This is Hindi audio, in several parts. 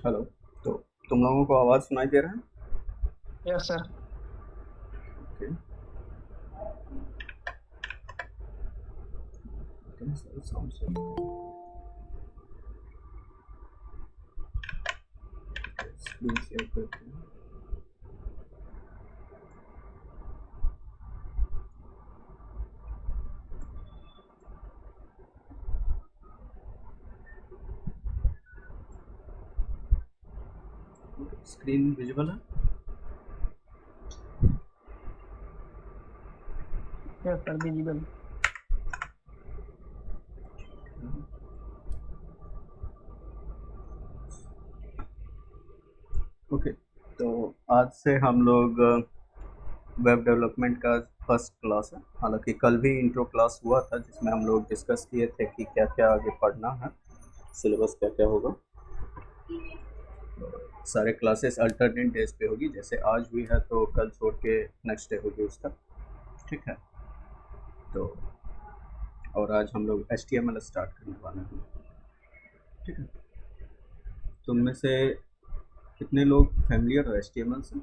हेलो। तो तुम लोगों को आवाज़ सुनाई दे रहा है? Yes sir. ओके। साउंड से स्क्रीन शेयर करते हैं। स्क्रीन विजिबल है? Yes sir visible. ओके। तो आज से हम लोग वेब डेवलपमेंट का फर्स्ट क्लास है। हालांकि कल भी इंट्रो क्लास हुआ था जिसमें हम लोग डिस्कस किए थे कि क्या क्या आगे पढ़ना है, सिलेबस क्या क्या होगा। सारे क्लासेस अल्टरनेट डेज पे होगी, जैसे आज हुई है तो कल छोड़ के नेक्स्ट डे होगी उसका। ठीक है। तो और आज हम लोग HTML स्टार्ट करने वाले हैं। ठीक है। तुम में से कितने लोग फैमिलियर हो HTML से?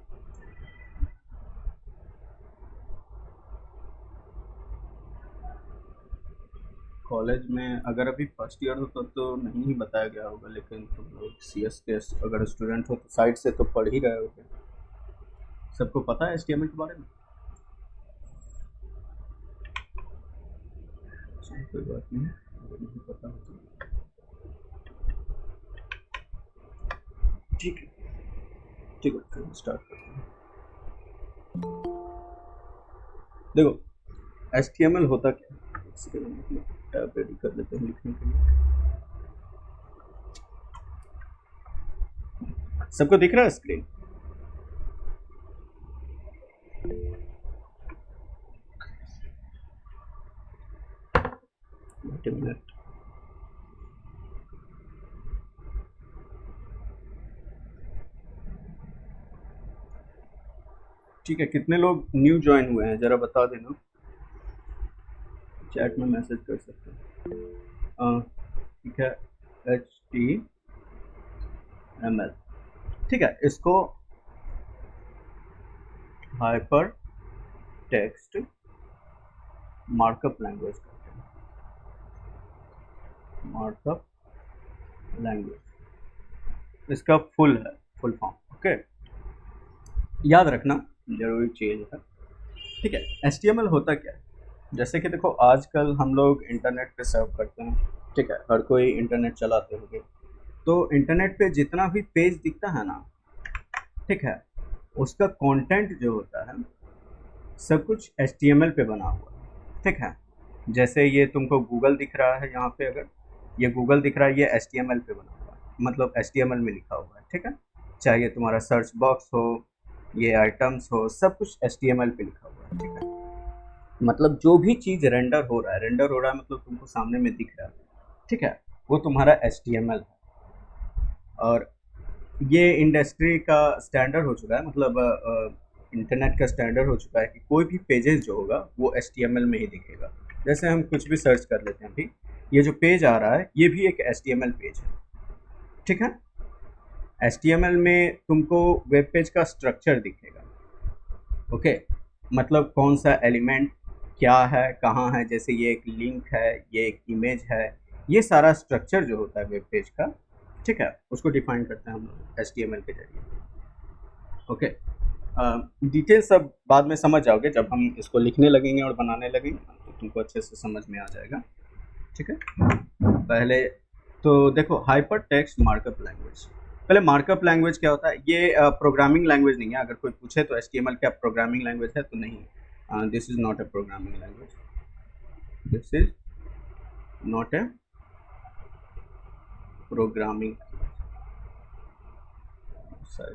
कॉलेज में अगर अभी फर्स्ट ईयर हो तब तो नहीं ही बताया गया होगा, लेकिन तुम लोग CS के अगर स्टूडेंट हो तो साइड से तो पढ़ ही रहे होगे। सबको पता है HTML के बारे में? चलो, कोई बात नहीं, अगर नहीं पता हो तो ठीक है। ठीक है, फिर स्टार्ट करते हैं। देखो, HTML होता क्या है? इसके लिए मतलब टैब रेडी कर लेते हैं लिखने के लिए। सबको दिख रहा है स्क्रीन? Wait a minute. ठीक है, कितने लोग न्यू ज्वाइन हुए हैं जरा बता देना, चैट में मैसेज कर सकते हैं। ठीक है। HTML। ठीक है, इसको हाइपर टेक्स्ट मार्कअप लैंग्वेज कहते हैं। मार्कअप लैंग्वेज इसका फुल फॉर्म। ओके, याद रखना, जरूरी चीज है। ठीक है। HTML होता क्या है? जैसे कि देखो, आजकल हम लोग इंटरनेट पे सर्व करते हैं। ठीक है, हर कोई इंटरनेट चलाते होंगे। तो इंटरनेट पे जितना भी पेज दिखता है ना, ठीक है, उसका कंटेंट जो होता है सब कुछ HTML पे बना हुआ है। ठीक है। जैसे ये तुमको गूगल दिख रहा है यहाँ पे, अगर ये गूगल दिख रहा है, ये HTML पे बना हुआ है, मतलब HTML में लिखा हुआ है। ठीक है। चाहे ये तुम्हारा सर्च बॉक्स हो, ये आइटम्स हो, सब कुछ HTML पे लिखा हुआ है। ठीक है। मतलब जो भी चीज़ रेंडर हो रहा है मतलब तुमको सामने में दिख रहा है। ठीक है, वो तुम्हारा HTML है। और ये इंडस्ट्री का स्टैंडर्ड हो चुका है, मतलब इंटरनेट का स्टैंडर्ड हो चुका है कि कोई भी पेजेस जो होगा वो HTML में ही दिखेगा। जैसे हम कुछ भी सर्च कर लेते हैं, अभी ये जो पेज आ रहा है ये भी एक HTML पेज है। ठीक है। HTML में तुमको वेब पेज का स्ट्रक्चर दिखेगा। ओके, मतलब कौन सा एलिमेंट क्या है, कहाँ है, जैसे ये एक लिंक है, ये एक इमेज है, ये सारा स्ट्रक्चर जो होता है वेब पेज का, ठीक है, उसको डिफाइन करते हैं हम लोग HTML के जरिए। ओके। डिटेल सब बाद में समझ जाओगे जब हम इसको लिखने लगेंगे और बनाने लगेंगे, तो तुमको अच्छे से समझ में आ जाएगा। ठीक है। पहले तो देखो, हाइपर टेक्स्ट मार्कअप लैंग्वेज। पहले मार्कअप लैंग्वेज क्या होता है? ये प्रोग्रामिंग लैंग्वेज नहीं है। अगर कोई पूछे तो HTML क्या प्रोग्रामिंग लैंग्वेज है, तो नहीं, this is not a programming language. This is not a programming,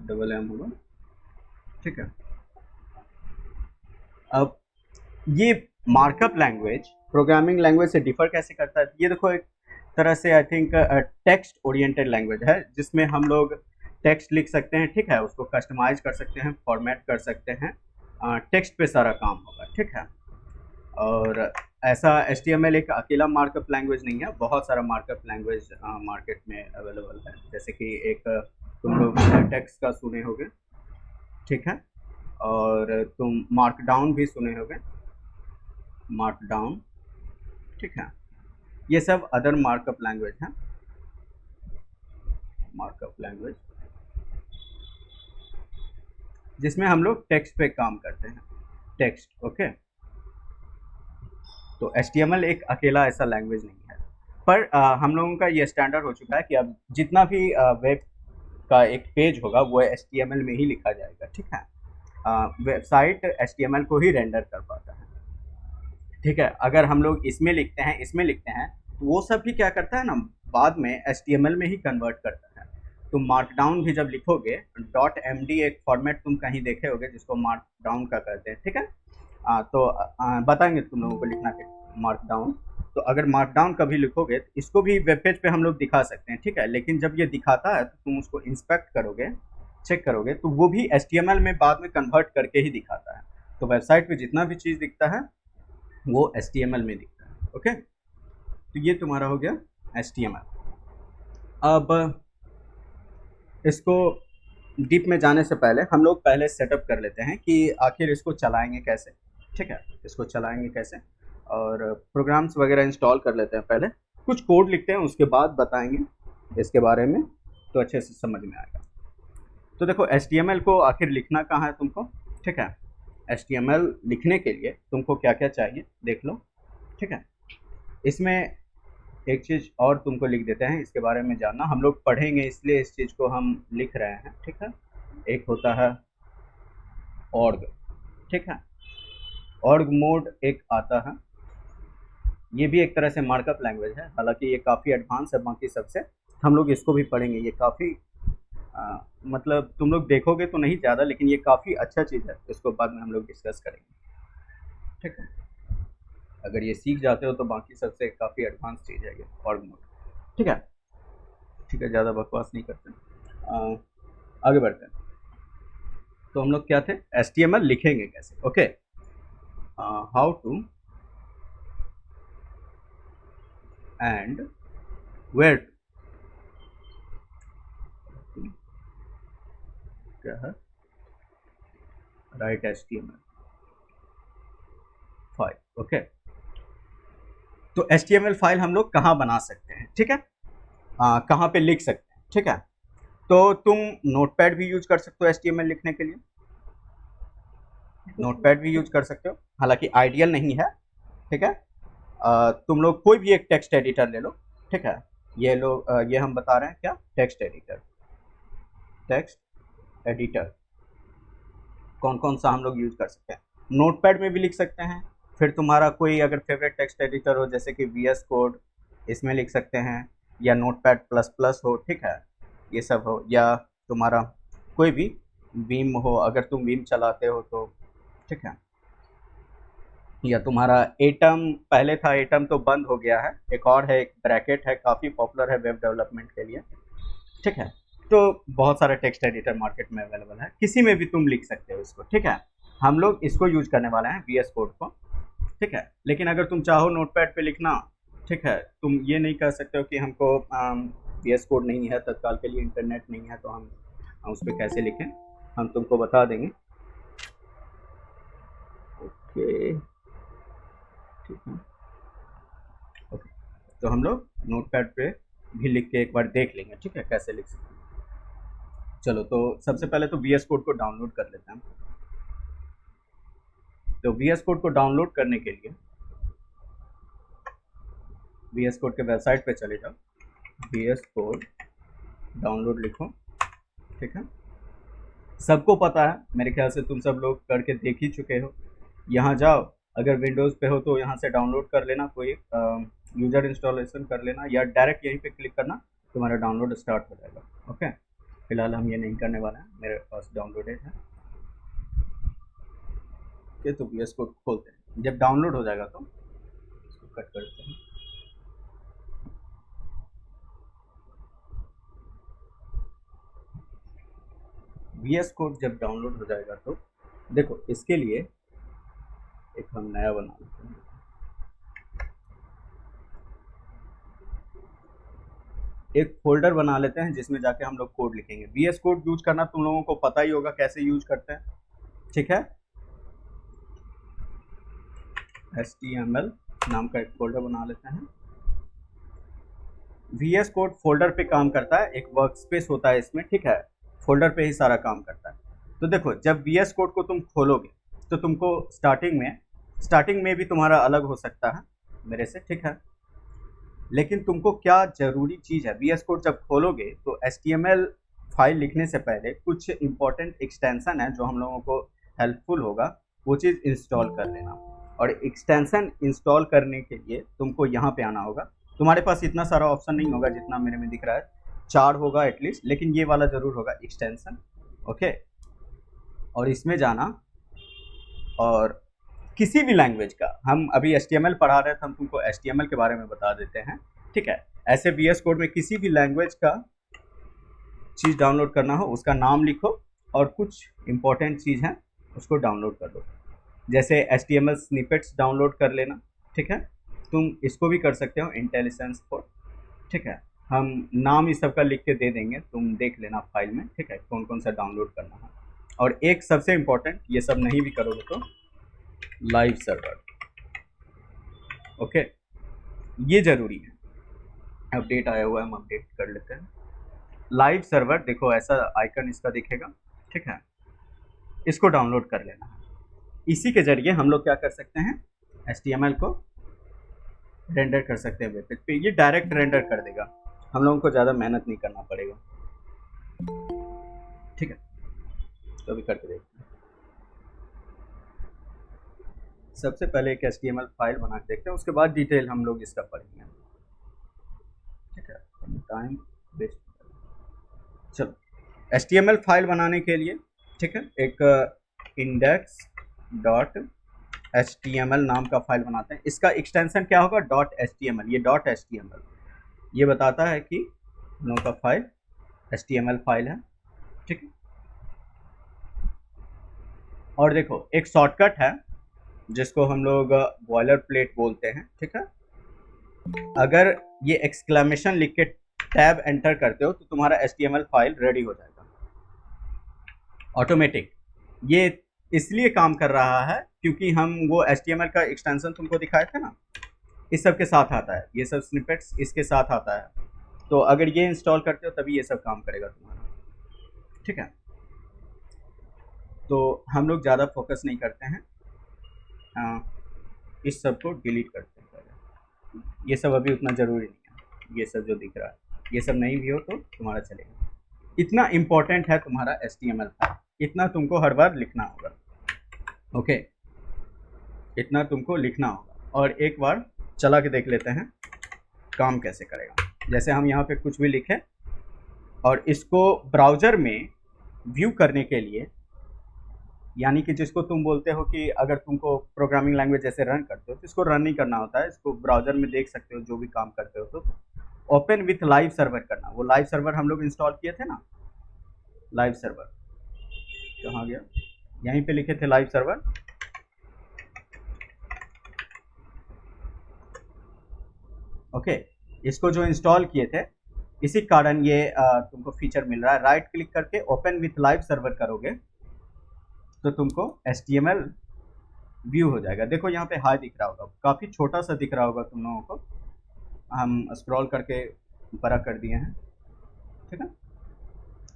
double M होगा। ठीक है। अब ये मार्कअप लैंग्वेज प्रोग्रामिंग लैंग्वेज से डिफर कैसे करता है? ये देखो, एक तरह से I think text oriented language है, जिसमें हम लोग टेक्स्ट लिख सकते हैं। ठीक है, उसको कस्टमाइज कर सकते हैं, फॉर्मेट कर सकते हैं, टेक्स्ट पे सारा काम होगा। ठीक है। और ऐसा HTML एक अकेला मार्कअप लैंग्वेज नहीं है, बहुत सारा मार्कअप लैंग्वेज मार्केट में अवेलेबल है। जैसे कि एक तुम लोग टेक्स्ट का सुने होगे, ठीक है, और तुम मार्कडाउन भी सुने होगे, मार्कडाउन, ठीक है। ये सब अदर मार्कअप लैंग्वेज हैं, मार्कअप लैंग्वेज, जिसमें हम लोग टेक्स्ट पे काम करते हैं, टेक्स्ट, ओके। तो HTML एक अकेला ऐसा लैंग्वेज नहीं है, पर हम लोगों का ये स्टैंडर्ड हो चुका है कि अब जितना भी वेब का एक पेज होगा वो HTML में ही लिखा जाएगा, ठीक है। वेबसाइट HTML को ही रेंडर कर पाता है, ठीक है। अगर हम लोग इसमें लिखते हैं, इसमें लिखते हैं, तो वो सब भी क्या करता है ना, बाद में HTML में ही कन्वर्ट करता है। तुम मार्कडाउन भी जब लिखोगे, .md एक फॉर्मेट तुम कहीं देखे होगे जिसको मार्कडाउन का कहते हैं, ठीक है। तो बताएंगे तुम लोगों को लिखना के मार्कडाउन। तो अगर मार्कडाउन कभी लिखोगे तो इसको भी वेब पेज पे हम लोग दिखा सकते हैं, ठीक है। लेकिन जब ये दिखाता है तो तुम उसको इंस्पेक्ट करोगे, चेक करोगे, तो वो भी HTML में बाद में कन्वर्ट करके ही दिखाता है। तो वेबसाइट पे जितना भी चीज़ दिखता है वो HTML में दिखता है, ओके। तो ये तुम्हारा हो गया HTML। अब इसको डीप में जाने से पहले हम लोग पहले सेटअप कर लेते हैं कि आखिर इसको चलाएंगे कैसे, ठीक है। इसको चलाएंगे कैसे, और प्रोग्राम्स वगैरह इंस्टॉल कर लेते हैं पहले, कुछ कोड लिखते हैं, उसके बाद बताएंगे इसके बारे में, तो अच्छे से समझ में आएगा। तो देखो HTML को आखिर लिखना कहाँ है तुमको, ठीक है। HTML लिखने के लिए तुमको क्या क्या चाहिए देख लो, ठीक है। इसमें एक चीज़ और तुमको लिख देते हैं, इसके बारे में जानना, हम लोग पढ़ेंगे इसलिए इस चीज़ को हम लिख रहे हैं, ठीक है। एक होता है org, ठीक है। org मोड एक आता है, ये भी एक तरह से मार्कअप लैंग्वेज है, हालांकि ये काफ़ी एडवांस है बाकी सबसे, हम लोग इसको भी पढ़ेंगे। ये काफ़ी मतलब तुम लोग देखोगे तो नहीं ज़्यादा, लेकिन ये काफ़ी अच्छा चीज़ है, इसको बाद में हम लोग डिस्कस करेंगे, ठीक है। अगर ये सीख जाते हो तो बाकी सबसे काफ़ी एडवांस चीज़ है ये org मोड, ठीक है। ठीक है, ज़्यादा बकवास नहीं करते, आगे बढ़ते हैं। तो हम लोग क्या थे, HTML लिखेंगे कैसे, okay. How to and where to, क्या है, राइट HTML फाइल, ओके। तो HTML फाइल हम लोग कहाँ बना सकते हैं, ठीक है, कहाँ पे लिख सकते हैं, ठीक है। तो तुम नोटपैड भी यूज कर सकते हो HTML लिखने के लिए, नोटपैड भी यूज कर सकते हो, हालांकि आइडियल नहीं है, ठीक है। तुम लोग कोई भी एक टेक्स्ट एडिटर ले लो, ठीक है। ये लोग ये हम बता रहे हैं क्या, टेक्स्ट एडिटर, टेक्स्ट एडिटर कौन कौन सा हम लोग यूज कर सकते हैं, नोटपैड में भी लिख सकते हैं। फिर तुम्हारा कोई अगर फेवरेट टेक्स्ट एडिटर हो, जैसे कि VS कोड, इसमें लिख सकते हैं, या नोटपैड प्लस प्लस हो, ठीक है, ये सब हो, या तुम्हारा कोई भी वीम हो, अगर तुम वीम चलाते हो तो, ठीक है। या तुम्हारा एटम पहले था, एटम तो बंद हो गया है, एक और है, एक ब्रैकेट है, काफ़ी पॉपुलर है वेब डेवलपमेंट के लिए, ठीक है। तो बहुत सारे टेक्स्ट एडिटर मार्केट में अवेलेबल है, किसी में भी तुम लिख सकते हो इसको, ठीक है। हम लोग इसको यूज करने वाले हैं VS कोड को, ठीक है। लेकिन अगर तुम चाहो नोटपैड पे लिखना, ठीक है, तुम ये नहीं कह सकते हो कि हमको VS कोड नहीं है, तत्काल के लिए इंटरनेट नहीं है, तो हम उस पर कैसे लिखें, हम तुमको बता देंगे, ओके, ठीक है, ओके। तो हम लोग नोटपैड पे भी लिख के एक बार देख लेंगे, ठीक है, कैसे लिख सकते हैं। चलो, तो सबसे पहले तो VS कोड को डाउनलोड कर लेते हैं। तो VS कोड को डाउनलोड करने के लिए VS कोड के वेबसाइट पे चले जाओ, VS कोड डाउनलोड लिखो, ठीक है। सबको पता है, मेरे ख्याल से तुम सब लोग करके देख ही चुके हो। यहाँ जाओ, अगर विंडोज़ पे हो तो यहाँ से डाउनलोड कर लेना, कोई यूजर इंस्टॉलेशन कर लेना, या डायरेक्ट यहीं पे क्लिक करना, तुम्हारा डाउनलोड स्टार्ट हो जाएगा, ओके। फिलहाल हम ये नहीं करने वाले हैं, मेरे पास डाउनलोडेड है, ओके। तो VS कोड खोलते हैं, जब डाउनलोड हो जाएगा तो इसको कट करते हैं। VS कोड जब डाउनलोड हो जाएगा तो देखो, इसके लिए एक हम नया बना लेते हैं, एक फोल्डर बना लेते हैं जिसमें जाके हम लोग कोड लिखेंगे। VS कोड यूज करना तुम लोगों को पता ही होगा कैसे यूज करते हैं, ठीक है। HTML नाम का एक फोल्डर बना लेते हैं। VS कोड फोल्डर पे काम करता है, एक वर्क स्पेस होता है इसमें, ठीक है, फोल्डर पे ही सारा काम करता है। तो देखो जब VS कोड को तुम खोलोगे तो तुमको स्टार्टिंग में भी तुम्हारा अलग हो सकता है मेरे से, ठीक है, लेकिन तुमको क्या जरूरी चीज़ है, VS कोड जब खोलोगे तो HTML फाइल लिखने से पहले कुछ इंपॉर्टेंट एक्सटेंशन है जो हम लोगों को हेल्पफुल होगा, वो चीज़ इंस्टॉल कर लेना। और एक्सटेंशन इंस्टॉल करने के लिए तुमको यहाँ पे आना होगा। तुम्हारे पास इतना सारा ऑप्शन नहीं होगा जितना मेरे में दिख रहा है, 4 होगा एटलीस्ट, लेकिन ये वाला जरूर होगा एक्सटेंशन, ओके। और इसमें जाना और किसी भी लैंग्वेज का, हम अभी HTML पढ़ा रहे थे, हम तुमको HTML के बारे में बता देते हैं, ठीक है। ऐसे VS कोड में किसी भी लैंग्वेज का चीज़ डाउनलोड करना हो उसका नाम लिखो और कुछ इंपॉर्टेंट चीज़ है उसको डाउनलोड कर दो। जैसे HTML स्निपेट्स डाउनलोड कर लेना, ठीक है, तुम इसको भी कर सकते हो इंटेलिजेंस कोड, ठीक है। हम नाम इस सब का लिख के दे देंगे, तुम देख लेना फाइल में, ठीक है, कौन कौन सा डाउनलोड करना है। और एक सबसे इम्पोर्टेंट, ये सब नहीं भी करोगे तो लाइव सर्वर, ओके, ये जरूरी है। अपडेट आया हुआ है, हम अपडेट कर लेते हैं। लाइव सर्वर देखो ऐसा आइकन इसका दिखेगा, ठीक है, इसको डाउनलोड कर लेना है। इसी के जरिए हम लोग क्या कर सकते हैं, HTML को रेंडर कर सकते हैं वेब पेज पे। ये डायरेक्ट रेंडर कर देगा, हम लोगों को ज़्यादा मेहनत नहीं करना पड़ेगा, ठीक है। तो अभी करके देखते हैं। सबसे पहले एक HTML फाइल बना के देखते हैं, उसके बाद डिटेल हम लोग इसका पढ़ेंगे, ठीक है, टाइम वेस्ट। चलो HTML फाइल बनाने के लिए, ठीक है, एक index.html नाम का फाइल बनाते हैं। इसका एक्सटेंशन क्या होगा, .html। ये .html ये बताता है कि हम लोगों का फाइल HTML फाइल है, ठीक है। और देखो एक शॉर्टकट है जिसको हम लोग बॉयलर प्लेट बोलते हैं, ठीक है। अगर ये एक्सक्लेमेशन लिख के टैब एंटर करते हो तो तुम्हारा HTML फाइल रेडी हो जाएगा ऑटोमेटिक। ये इसलिए काम कर रहा है क्योंकि हम वो HTML का एक्सटेंशन तुमको दिखाए थे ना, इस सब के साथ आता है, ये सब स्निपेट्स इसके साथ आता है। तो अगर ये इंस्टॉल करते हो तभी ये सब काम करेगा तुम्हारा, ठीक है। तो हम लोग ज़्यादा फोकस नहीं करते हैं, इस सब को डिलीट करते हैं पहले। ये सब अभी उतना ज़रूरी नहीं है, ये सब जो दिख रहा है ये सब नहीं भी हो तो तुम्हारा चलेगा। इतना इम्पोर्टेंट है तुम्हारा HTML फाइल, इतना तुमको हर बार लिखना होगा, ओके, इतना तुमको लिखना होगा। और एक बार चला के देख लेते हैं काम कैसे करेगा। जैसे हम यहाँ पे कुछ भी लिखें और इसको ब्राउज़र में व्यू करने के लिए, यानी कि जिसको तुम बोलते हो कि अगर तुमको प्रोग्रामिंग लैंग्वेज जैसे रन करते हो तो इसको रन नहीं करना होता है, इसको ब्राउज़र में देख सकते हो जो भी काम करते हो। तो ओपन विथ लाइव सर्वर करना, वो लाइव सर्वर हम लोग इंस्टॉल किए थे ना, लाइव सर्वर कहाँ गया, यहीं पे लिखे थे लाइव सर्वर, ओके। इसको जो इंस्टॉल किए थे इसी कारण ये तुमको फीचर मिल रहा है। राइट क्लिक करके ओपन विथ लाइव सर्वर करोगे तो तुमको HTML व्यू हो जाएगा। देखो यहाँ पे हाई दिख रहा होगा, काफ़ी छोटा सा दिख रहा होगा तुम लोगों को, हम स्क्रॉल करके बड़ा कर दिए हैं, ठीक है।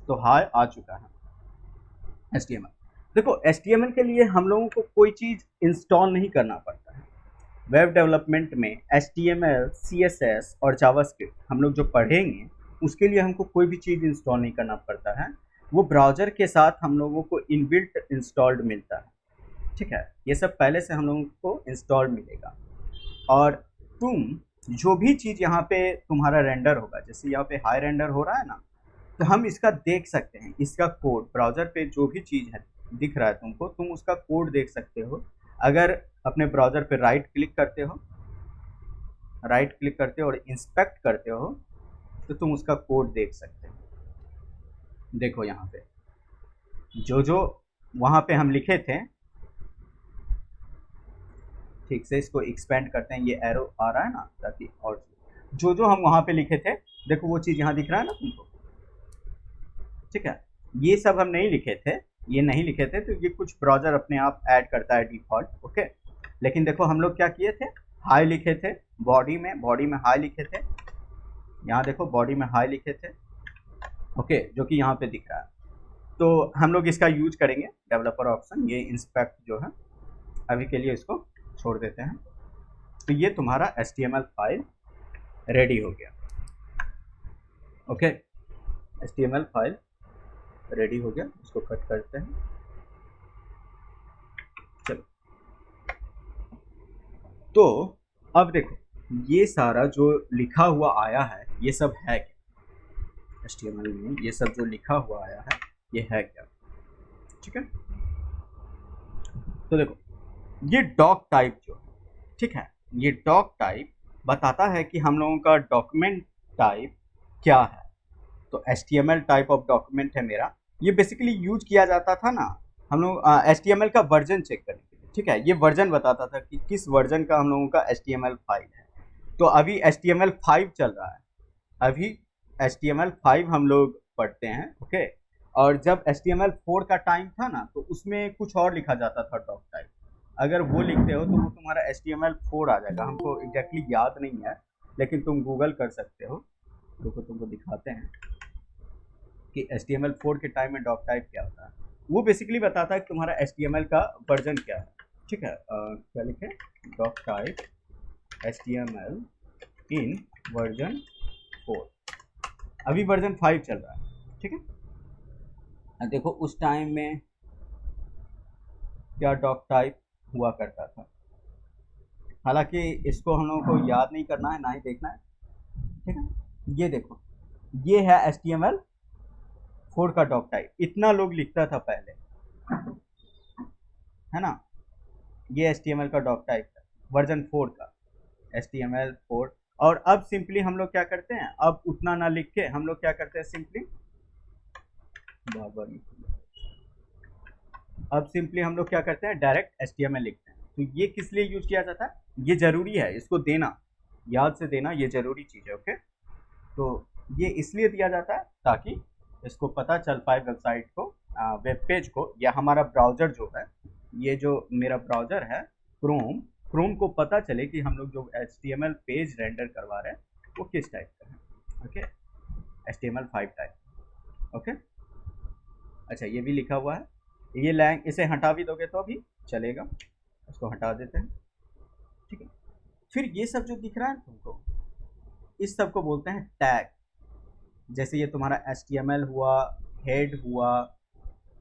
तो हाई आ चुका है HTML। देखो HTML के लिए हम लोगों को कोई चीज़ इंस्टॉल नहीं करना पड़ता है। वेब डेवलपमेंट में HTML, CSS और जावास्क्रिप्ट हम लोग जो पढ़ेंगे उसके लिए हमको कोई भी चीज़ इंस्टॉल नहीं करना पड़ता है, वो ब्राउज़र के साथ हम लोगों को इनबिल्ट इंस्टॉल्ड मिलता है, ठीक है। ये सब पहले से हम लोगों को इंस्टॉल मिलेगा। और तुम जो भी चीज़ यहाँ पे तुम्हारा रेंडर होगा, जैसे यहाँ पे हाई रेंडर हो रहा है ना, तो हम इसका देख सकते हैं, इसका कोड ब्राउज़र पे जो भी चीज़ है दिख रहा है तुमको, तुम उसका कोड देख सकते हो। अगर अपने ब्राउज़र पे राइट क्लिक करते हो और इंस्पेक्ट करते हो तो तुम उसका कोड देख सकते हो। देखो यहाँ पे जो वहाँ पे हम लिखे थे, ठीक से इसको एक्सपेंड करते हैं, ये एरो आ रहा है ना, ताकि और जो जो हम वहाँ पे लिखे थे, देखो वो चीज़ यहाँ दिख रहा है ना तुमको, ठीक है। ये सब हम नहीं लिखे थे, ये नहीं लिखे थे, तो ये कुछ ब्राउज़र अपने आप ऐड करता है डिफ़ॉल्ट, ओके। लेकिन देखो हम लोग क्या किए थे, हाई लिखे थे बॉडी में हाई लिखे थे, यहाँ देखो बॉडी में हाई लिखे थे, ओके, जो कि यहाँ पे दिख रहा है। तो हम लोग इसका यूज करेंगे डेवलपर ऑप्शन, ये इंस्पेक्ट जो है, अभी के लिए इसको छोड़ देते हैं। तो ये तुम्हारा HTML फाइल रेडी हो गया, ओके। HTML फाइल रेडी हो गया, इसको कट करते हैं। चलो, तो अब देखो ये सारा जो लिखा हुआ आया है ये सब है क्या, HTML में ये सब जो लिखा हुआ आया है ये है क्या, ठीक है। तो देखो ये डॉक टाइप जो, ठीक है, ये डॉक टाइप बताता है कि हम लोगों का डॉक्यूमेंट टाइप क्या है। तो HTML टाइप ऑफ डॉक्यूमेंट है मेरा, ये बेसिकली यूज किया जाता था ना हम लोग HTML का वर्जन चेक करने के लिए, ठीक है। ये वर्जन बताता था कि किस वर्जन का हम लोगों का HTML फाइल है। तो अभी HTML 5 चल रहा है, अभी HTML 5 हम लोग पढ़ते हैं, ओके। और जब HTML 4 का टाइम था ना, तो उसमें कुछ और लिखा जाता था डॉक टाइप। अगर वो लिखते हो तो वो तुम्हारा HTML 4 आ जाएगा, हमको एग्जैक्टली याद नहीं है, लेकिन तुम गूगल कर सकते हो। देखो तुमको दिखाते हैं कि HTML 4 के टाइम में डॉक टाइप क्या होता है। वो बेसिकली बताता है कि तुम्हारा HTML का वर्जन क्या है, ठीक है। क्या लिखे, डॉक टाइप HTML इन वर्जन 4, अभी वर्जन 5 चल रहा है, ठीक है। देखो उस टाइम में क्या डॉक टाइप हुआ करता था, हालांकि इसको हम लोगों को याद नहीं करना है, ना ही देखना है, ठीक है। ये देखो ये है HTML 4 का डॉक टाइप, इतना लोग लिखता था पहले, है ना। ये HTML का डॉक टाइप है वर्जन 4 का, HTML 4। और अब सिंपली हम लोग क्या करते हैं, अब उतना ना लिख के हम लोग क्या करते हैं, सिंपली अब सिंपली हम लोग क्या करते हैं, डायरेक्ट HTML लिखते हैं। तो ये किस लिए यूज किया जाता है, ये जरूरी है, इसको देना, याद से देना, ये जरूरी चीज है, ओके। तो ये इसलिए दिया जाता है ताकि इसको पता चल पाए वेबसाइट को, वेब पेज को, या हमारा ब्राउज़र जो है, ये जो मेरा ब्राउज़र है क्रोम को पता चले कि हम लोग जो HTML पेज रेंडर करवा रहे हैं वो किस टाइप का है, ओके। HTML 5 type, okay. अच्छा ये भी लिखा हुआ है, ये लैंग इसे हटा भी दोगे तो भी चलेगा, इसको हटा देते हैं, ठीक है। फिर ये सब जो दिख रहा है तुमको, इस सब को बोलते हैं टैग। जैसे ये तुम्हारा HTML हुआ, हेड हुआ,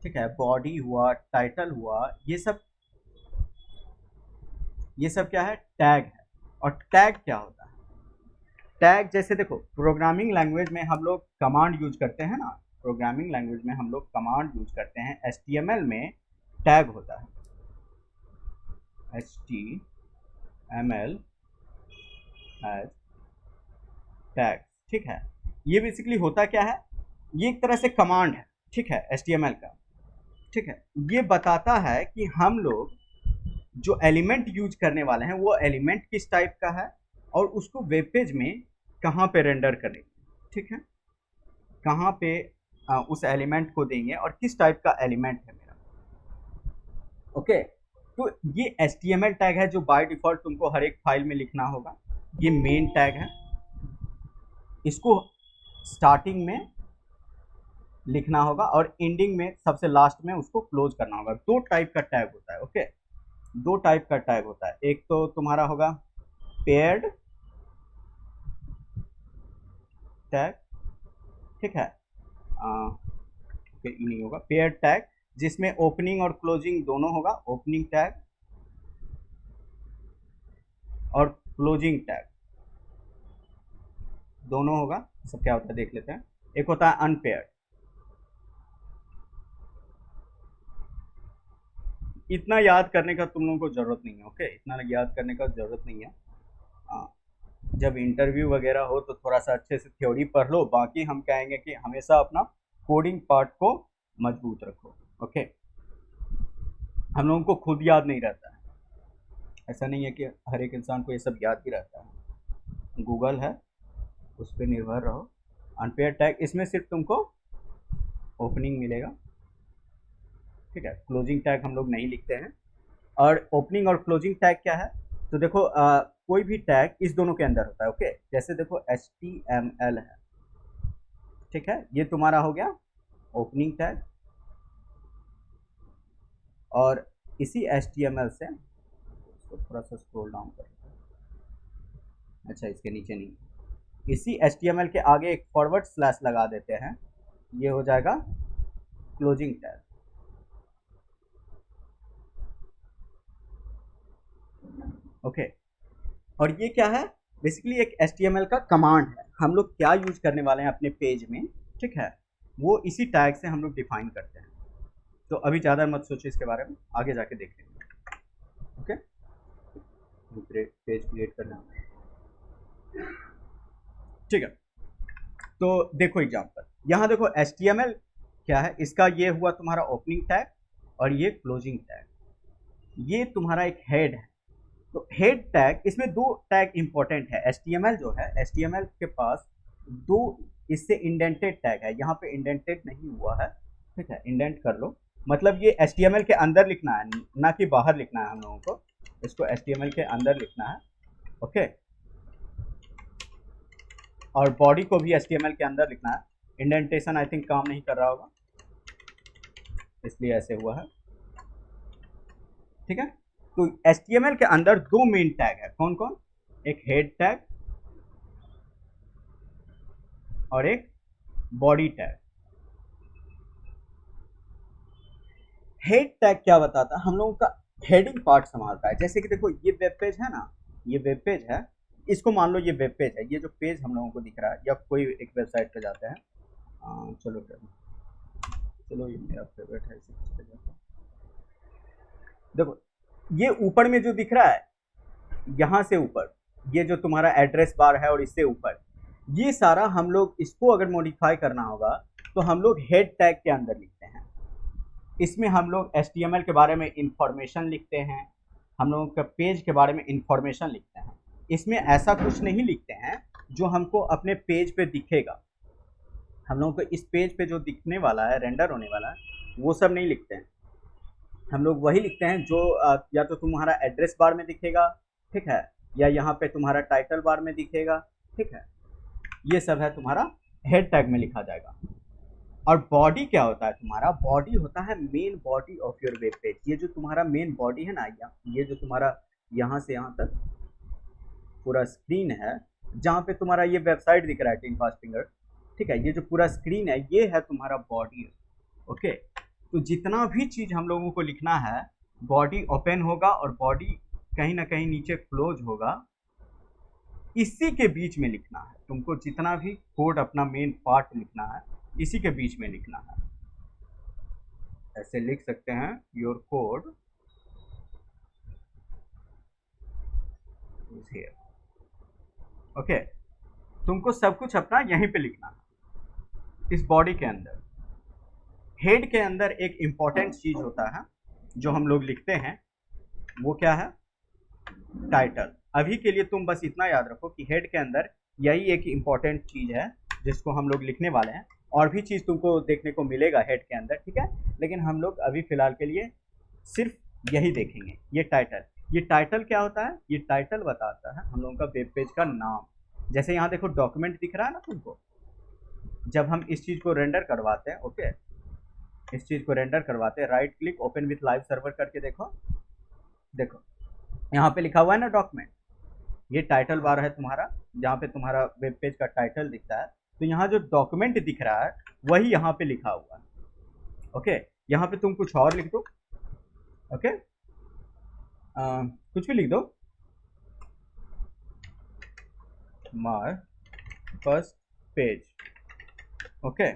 ठीक है, बॉडी हुआ, टाइटल हुआ, ये सब क्या है, टैग है। और टैग क्या होता है, टैग जैसे देखो प्रोग्रामिंग लैंग्वेज में हम लोग कमांड यूज करते हैं ना, प्रोग्रामिंग लैंग्वेज में हम लोग कमांड यूज करते हैं, HTML में टैग होता है, HTML हैज टैग, ठीक है। ये बेसिकली होता क्या है, ये एक तरह से कमांड है, ठीक है, HTML का, ठीक है। ये बताता है कि हम लोग जो एलिमेंट यूज करने वाले हैं वो एलिमेंट किस टाइप का है, और उसको वेब पेज में कहाँ पे रेंडर करेंगे, ठीक है, कहाँ पे उस एलिमेंट को देंगे और किस टाइप का एलिमेंट है मेरा, ओके। तो ये HTML टैग है जो बाय डिफॉल्ट तुमको हर एक फाइल में लिखना होगा। ये मेन टैग है, इसको स्टार्टिंग में लिखना होगा और एंडिंग में सबसे लास्ट में उसको क्लोज करना होगा। दो टाइप का टैग होता है, ओके, दो टाइप का टैग होता है। एक तो तुम्हारा होगा पेयर्ड टैग, ठीक है, नहीं होगा पेयर्ड टैग जिसमें ओपनिंग और क्लोजिंग दोनों होगा, ओपनिंग टैग और क्लोजिंग टैग दोनों होगा। सब क्या होता है देख लेते हैं। एक होता है अनपेयर्ड, इतना याद करने का तुम लोगों को जरूरत नहीं है, ओके, इतना याद करने का जरूरत नहीं है। जब इंटरव्यू वगैरह हो तो थोड़ा सा अच्छे से थ्योरी पढ़ लो, बाकी हम कहेंगे कि हमेशा अपना कोडिंग पार्ट को मजबूत रखो, ओके। हम लोगों को खुद याद नहीं रहता है, ऐसा नहीं है कि हर एक इंसान को ये सब याद ही रहता है। गूगल है, उस पर निर्भर रहो। अनपेयर टैग इसमें सिर्फ तुमको ओपनिंग मिलेगा, ठीक है। क्लोजिंग टैग हम लोग नहीं लिखते हैं। और ओपनिंग और क्लोजिंग टैग क्या है, तो देखो कोई भी टैग इस दोनों के अंदर होता है, ओके। जैसे देखो HTML है, ठीक है, ये तुम्हारा हो गया ओपनिंग टैग। और इसी HTML से इसको थोड़ा सा स्क्रॉल डाउन कर, अच्छा इसके नीचे नहीं, इसी HTML के आगे एक फॉरवर्ड स्लैश लगा देते हैं, ये हो जाएगा क्लोजिंग टैग, ओके। और ये क्या है, बेसिकली एक HTML का कमांड है। हम लोग क्या यूज करने वाले हैं अपने पेज में, ठीक है, वो इसी टैग से हम लोग डिफाइन करते हैं। तो अभी ज़्यादा मत सोचो इसके बारे में, आगे जाके देख लेंगे, ओके। पेज क्रिएट करना, ठीक है। तो देखो एग्जांपल, यहाँ देखो HTML क्या है, इसका ये हुआ तुम्हारा ओपनिंग टैग और ये क्लोजिंग टैग, ये तुम्हारा एक हेड है। तो हेड टैग, इसमें दो टैग इंपॉर्टेंट है। HTML जो है, HTML के पास दो इससे इंडेंटेड टैग है, यहाँ पे इंडेंटेड नहीं हुआ है, ठीक है, इंडेंट कर लो। मतलब ये HTML के अंदर लिखना है, ना कि बाहर लिखना है हम लोगों को, इसको HTML के अंदर लिखना है, ओके। और बॉडी को भी HTML के अंदर लिखना है। इंडेंटेशन आई थिंक काम नहीं कर रहा होगा, इसलिए ऐसे हुआ है, ठीक है। तो HTML के अंदर दो मेन टैग है, कौन कौन, एक हेड टैग और एक बॉडी टैग। हेड टैग क्या बताता है, हम लोगों का हेडिंग पार्ट संभालता है। जैसे कि देखो ये वेब पेज है ना, ये वेब पेज है, इसको मान लो ये वेब पेज है, ये जो पेज हम लोगों को दिख रहा है, या कोई एक वेबसाइट पे जाते हैं, चलो ये मेरा फेवरेट है, इसे चले जाते हैं। देखो ये ऊपर में जो दिख रहा है, यहाँ से ऊपर ये जो तुम्हारा एड्रेस बार है और इससे ऊपर, ये सारा हम लोग इसको अगर मॉडिफाई करना होगा तो हम लोग हेड टैग के अंदर लिखते हैं। इसमें हम लोग HTML के बारे में इंफॉर्मेशन लिखते हैं, हम लोगों का पेज के बारे में इंफॉर्मेशन लिखते हैं। इसमें ऐसा कुछ नहीं लिखते हैं जो हमको अपने पेज पे दिखेगा। हम लोगों को इस पेज पे जो दिखने वाला है, रेंडर होने वाला है, वो सब नहीं लिखते हैं। हम लोग वही लिखते हैं जो या तो तुम्हारा एड्रेस बार में दिखेगा, ठीक है, या यहाँ पे तुम्हारा टाइटल बार में दिखेगा, ठीक है, ये सब है तुम्हारा हेड टैग में लिखा जाएगा। और बॉडी क्या होता है, तुम्हारा बॉडी होता है main body of your web page. ये जो तुम्हारा मेन बॉडी है ना, ये जो तुम्हारा यहाँ से यहाँ तक पूरा स्क्रीन है, जहाँ पे तुम्हारा ये वेबसाइट दिख रहा है टीम फास्ट फिंगर, ठीक है, ये जो पूरा स्क्रीन है ये है तुम्हारा बॉडी, ओके। तो जितना भी चीज हम लोगों को लिखना है, बॉडी ओपन होगा और बॉडी कहीं ना कहीं नीचे क्लोज होगा, इसी के बीच में लिखना है तुमको। जितना भी कोड अपना मेन पार्ट लिखना है, इसी के बीच में लिखना है। ऐसे लिख सकते हैं, your code is here, okay. तुमको सब कुछ अपना यहीं पे लिखना है, इस बॉडी के अंदर। हेड के अंदर एक इंपॉर्टेंट चीज होता है जो हम लोग लिखते हैं, वो क्या है, टाइटल। अभी के लिए तुम बस इतना याद रखो कि हेड के अंदर यही एक इंपॉर्टेंट चीज है जिसको हम लोग लिखने वाले हैं। और भी चीज तुमको देखने को मिलेगा हेड के अंदर, ठीक है, लेकिन हम लोग अभी फिलहाल के लिए सिर्फ यही देखेंगे, ये टाइटल। ये टाइटल क्या होता है, ये टाइटल बताता है हम लोगों का वेब पेज का नाम। जैसे यहाँ देखो डॉक्यूमेंट दिख रहा है ना तुमको, जब हम इस चीज को रेंडर करवाते हैं, ओके, इस चीज को रेंडर करवाते हैं, right click open with live server करके देखो, देखो यहाँ पे लिखा हुआ है ना डॉक्यूमेंट, ये टाइटल बार है तुम्हारा, जहाँ पे तुम्हारा वेब पेज का टाइटल दिखता है। तो यहाँ जो डॉक्यूमेंट दिख रहा है वही यहाँ पे लिखा हुआ है, ओके। यहाँ पे तुम कुछ और लिख दो, ओके, कुछ भी लिख दो, माय फर्स्ट पेज, ओके।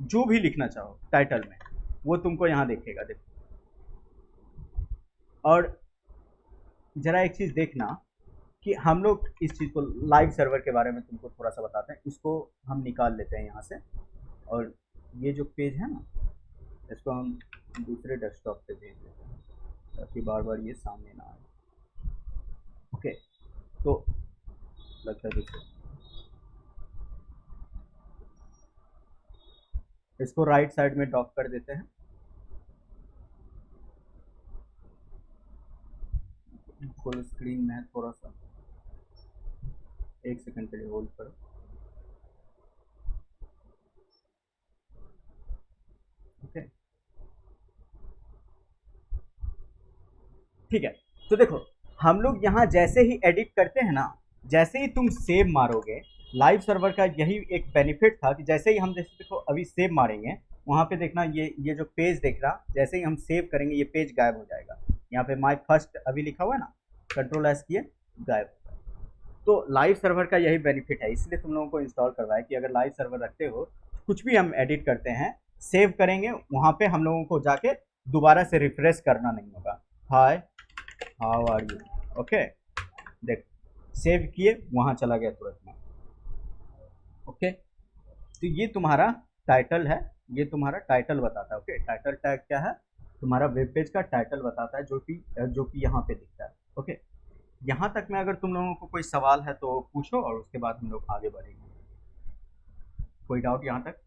जो भी लिखना चाहो टाइटल में वो तुमको यहाँ देखेगा, देखो। और जरा एक चीज देखना कि हम लोग इस चीज को लाइव सर्वर के बारे में तुमको थोड़ा सा बताते हैं। इसको हम निकाल लेते हैं यहाँ से, और ये जो पेज है ना, इसको हम दूसरे डेस्कटॉप पे भेज देते हैं ताकि बार बार ये सामने ना आए, ओके। तो लगता है दूसरे, इसको राइट साइड में डॉक कर देते हैं। फुल स्क्रीन में थोड़ा सा, एक सेकंड के लिए होल्ड करो। ओके ठीक है, तो देखो हम लोग यहाँ जैसे ही एडिट करते हैं ना, जैसे ही तुम सेव मारोगे, लाइव सर्वर का यही एक बेनिफिट था कि जैसे ही हम जैसे देखो अभी सेव मारेंगे, वहाँ पे देखना ये जो पेज देख रहा, जैसे ही हम सेव करेंगे ये पेज गायब हो जाएगा। यहाँ पे माई फर्स्ट अभी लिखा हुआ है ना, कंट्रोल एस किए गायब। तो लाइव सर्वर का यही बेनिफिट है, इसलिए तुम लोगों को इंस्टॉल करवाया कि अगर लाइव सर्वर रखते हो, कुछ भी हम एडिट करते हैं, सेव करेंगे, वहाँ पे हम लोगों को जाके दोबारा से रिफ्रेश करना नहीं होगा। Hi how are you, okay देख सेव किए, वहाँ चला गया तुरंत में। ओके तो ये तुम्हारा टाइटल है, ये तुम्हारा टाइटल बताता है। ओके टाइटल टैग क्या है, तुम्हारा वेब पेज का टाइटल बताता है, जो कि यहाँ पे दिखता है। ओके यहाँ तक में अगर तुम लोगों को कोई सवाल है तो पूछो, और उसके बाद हम लोग आगे बढ़ेंगे। कोई डाउट यहाँ तक?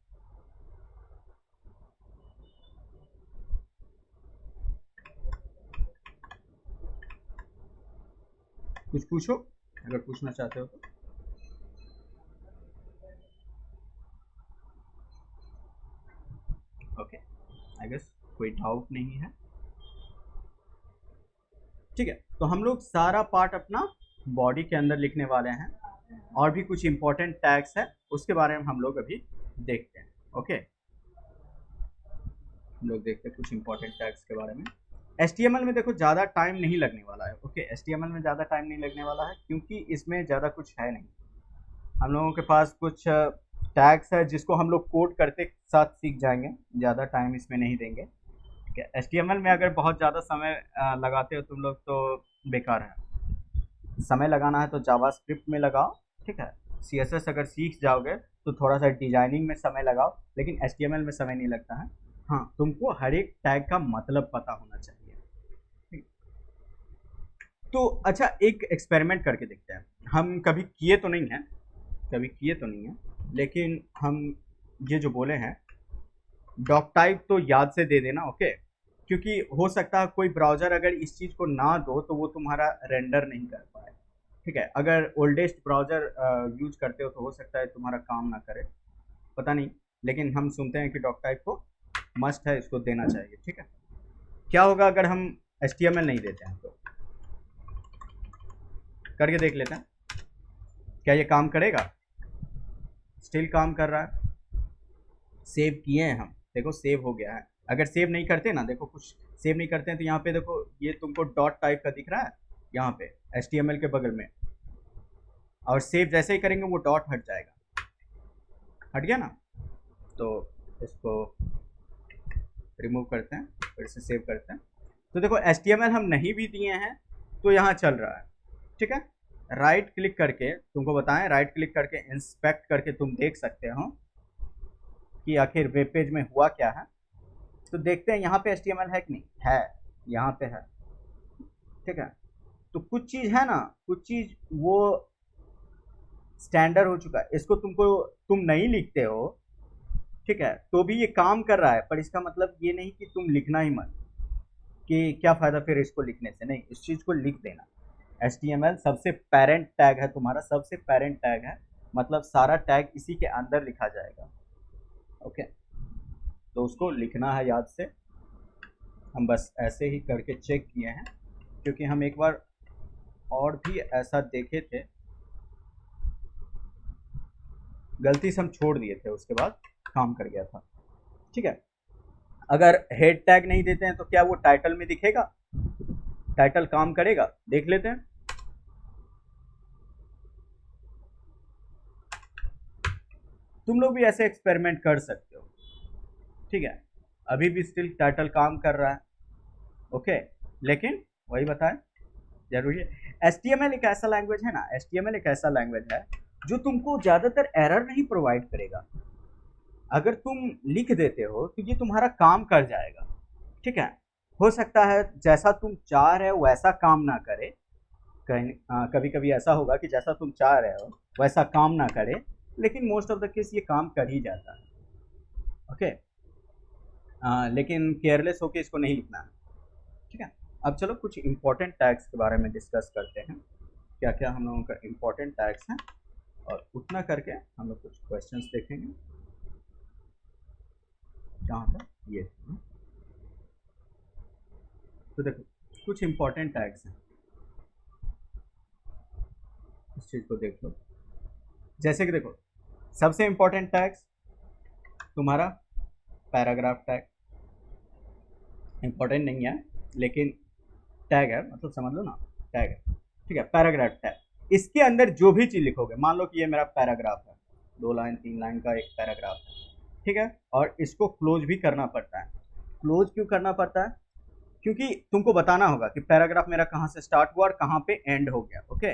कुछ पूछो अगर पूछना चाहते हो तो। ओके आई गेस कोई डाउट नहीं है। ठीक है, तो हम लोग सारा पार्ट अपना बॉडी के अंदर लिखने वाले हैं, और भी कुछ इंपॉर्टेंट टैग्स है उसके बारे में हम लोग अभी देखते हैं। ओके हम लोग देखते हैं कुछ इंपॉर्टेंट टैग्स के बारे में। HTML में देखो ज़्यादा टाइम नहीं लगने वाला है। ओके HTML में ज़्यादा टाइम नहीं लगने वाला है, क्योंकि इसमें ज़्यादा कुछ है नहीं। हम लोगों के पास कुछ टैग्स है जिसको हम लोग कोड करते साथ सीख जाएंगे, ज़्यादा टाइम इसमें नहीं देंगे। ठीक है, HTML में अगर बहुत ज़्यादा समय लगाते हो तुम लोग तो बेकार है। समय लगाना है तो जावास्क्रिप्ट में लगाओ, ठीक है। CSS अगर सीख जाओगे तो थोड़ा सा डिजाइनिंग में समय लगाओ, लेकिन HTML में समय नहीं लगता है। हाँ तुमको हर एक टैग का मतलब पता होना चाहिए। ठीक। तो अच्छा एक एक्सपेरिमेंट करके देखते हैं, हम कभी किए तो नहीं है, लेकिन हम ये जो बोले हैं डॉक टाइप तो याद से दे देना। ओके क्योंकि हो सकता है कोई ब्राउज़र अगर इस चीज़ को ना दो तो वो तुम्हारा रेंडर नहीं कर पाए। ठीक है, अगर ओल्डेस्ट ब्राउज़र यूज करते हो तो हो सकता है तुम्हारा काम ना करे, पता नहीं, लेकिन हम सुनते हैं कि डॉक टाइप को मस्ट है, इसको देना चाहिए। ठीक है, क्या होगा अगर हम HTML नहीं देते हैं तो? करके देख लेते हैं क्या ये काम करेगा। स्टिल काम कर रहा है, सेव किए हैं हम, देखो सेव हो गया है। अगर सेव नहीं करते ना, देखो कुछ सेव नहीं करते हैं तो यहाँ पे देखो ये तुमको डॉट टाइप का दिख रहा है यहाँ पे HTML के बगल में, और सेव जैसे ही करेंगे वो डॉट हट जाएगा, हट गया ना। तो इसको रिमूव करते हैं, फिर से सेव करते हैं। तो देखो HTML हम नहीं भी दिए हैं तो यहाँ चल रहा है। ठीक है, राइट क्लिक करके तुमको बताएं, राइट क्लिक करके इंस्पेक्ट करके तुम देख सकते हो कि आखिर वेब पेज में हुआ क्या है। तो देखते हैं यहाँ पे HTML है कि नहीं है, यहाँ पे है। ठीक है, तो कुछ चीज़ है ना, कुछ चीज़ वो स्टैंडर्ड हो चुका है, इसको तुम नहीं लिखते हो, ठीक है, तो भी ये काम कर रहा है, पर इसका मतलब ये नहीं कि तुम लिखना ही मत, कि क्या फ़ायदा फिर इसको लिखने से। नहीं, इस चीज़ को लिख देना। HTML सबसे पेरेंट टैग है तुम्हारा, सबसे पेरेंट टैग है, मतलब सारा टैग इसी के अंदर लिखा जाएगा। ओके तो उसको लिखना है याद से। हम बस ऐसे ही करके चेक किए हैं, क्योंकि हम एक बार और भी ऐसा देखे थे, गलती से हम छोड़ दिए थे, उसके बाद काम कर गया था। ठीक है, अगर हेड टैग नहीं देते हैं तो क्या वो टाइटल में दिखेगा? टाइटल काम करेगा? देख लेते हैं। तुम लोग भी ऐसे एक्सपेरिमेंट कर सकते हो। ठीक है, अभी भी स्टिल टाइटल काम कर रहा है। ओके लेकिन वही बताएं, जरूरी है। HTML एक ऐसा लैंग्वेज है ना, HTML एक ऐसा लैंग्वेज है जो तुमको ज़्यादातर एरर नहीं प्रोवाइड करेगा। अगर तुम लिख देते हो तो ये तुम्हारा काम कर जाएगा। ठीक है, हो सकता है जैसा तुम चाह रहे हो वैसा काम ना करे, कभी कभी ऐसा होगा कि जैसा तुम चाह रहे हो वैसा काम ना करे, लेकिन मोस्ट ऑफ द केस ये काम कर ही जाता है। ओके। लेकिन केयरलेस होके इसको नहीं लिखना है, ठीक है। अब चलो कुछ इंपॉर्टेंट टैग्स के बारे में डिस्कस करते हैं, क्या क्या हम लोगों का इंपॉर्टेंट टैग्स हैं, और उतना करके हम लोग कुछ क्वेश्चंस देखेंगे। कहाँ था ये, तो देखो कुछ इंपॉर्टेंट टैग्स हैं, इस चीज़ को देख लो। जैसे कि देखो सबसे इंपॉर्टेंट टैग्स तुम्हारा पैराग्राफ टैग, इंपॉर्टेंट नहीं है लेकिन टैग है, मतलब समझ लो ना, टैग है, ठीक है। पैराग्राफ टैग, इसके अंदर जो भी चीज़ लिखोगे, मान लो कि ये मेरा पैराग्राफ है, 2 लाइन 3 लाइन का एक पैराग्राफ है, ठीक है, और इसको क्लोज भी करना पड़ता है। क्लोज क्यों करना पड़ता है? क्योंकि तुमको बताना होगा कि पैराग्राफ मेरा कहाँ से स्टार्ट हुआ और कहाँ पे एंड हो गया, ओके।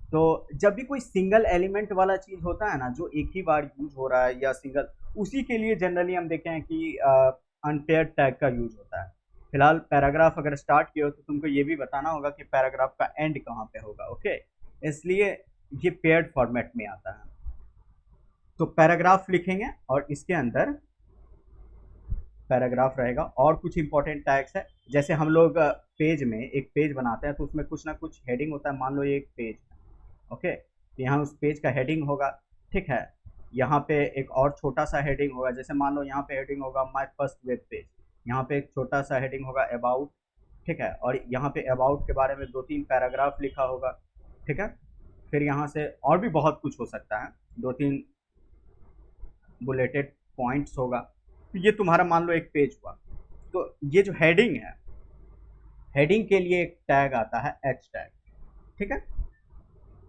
तो जब भी कोई सिंगल एलिमेंट वाला चीज़ होता है ना, जो एक ही बार यूज हो रहा है या सिंगल, उसी के लिए जनरली हम देखें कि अनपेयर्ड टैग का यूज होता है। फिलहाल पैराग्राफ अगर स्टार्ट किया हो तो तुमको ये भी बताना होगा कि पैराग्राफ का एंड कहाँ पे होगा, ओके। इसलिए ये पेयर्ड फॉर्मेट में आता है। तो पैराग्राफ लिखेंगे और इसके अंदर पैराग्राफ रहेगा, और कुछ इंपॉर्टेंट टैग्स है। जैसे हम लोग पेज में एक पेज बनाते हैं तो उसमें कुछ ना कुछ हेडिंग होता है, मान लो ये एक पेज है, ओके, तो यहाँ उस पेज का हेडिंग होगा, ठीक है। यहाँ पे एक और छोटा सा हेडिंग होगा, जैसे मान लो यहाँ पे हेडिंग होगा माय फर्स्ट वेब पेज, यहाँ पे एक छोटा सा हेडिंग होगा अबाउट, ठीक है, और यहाँ पे अबाउट के बारे में 2-3 पैराग्राफ लिखा होगा, ठीक है। फिर यहाँ से और भी बहुत कुछ हो सकता है, 2-3 बुलेटेड पॉइंट्स होगा। तो ये तुम्हारा मान लो एक पेज हुआ। तो ये जो हेडिंग है, हेडिंग के लिए एक टैग आता है एच टैग, ठीक है,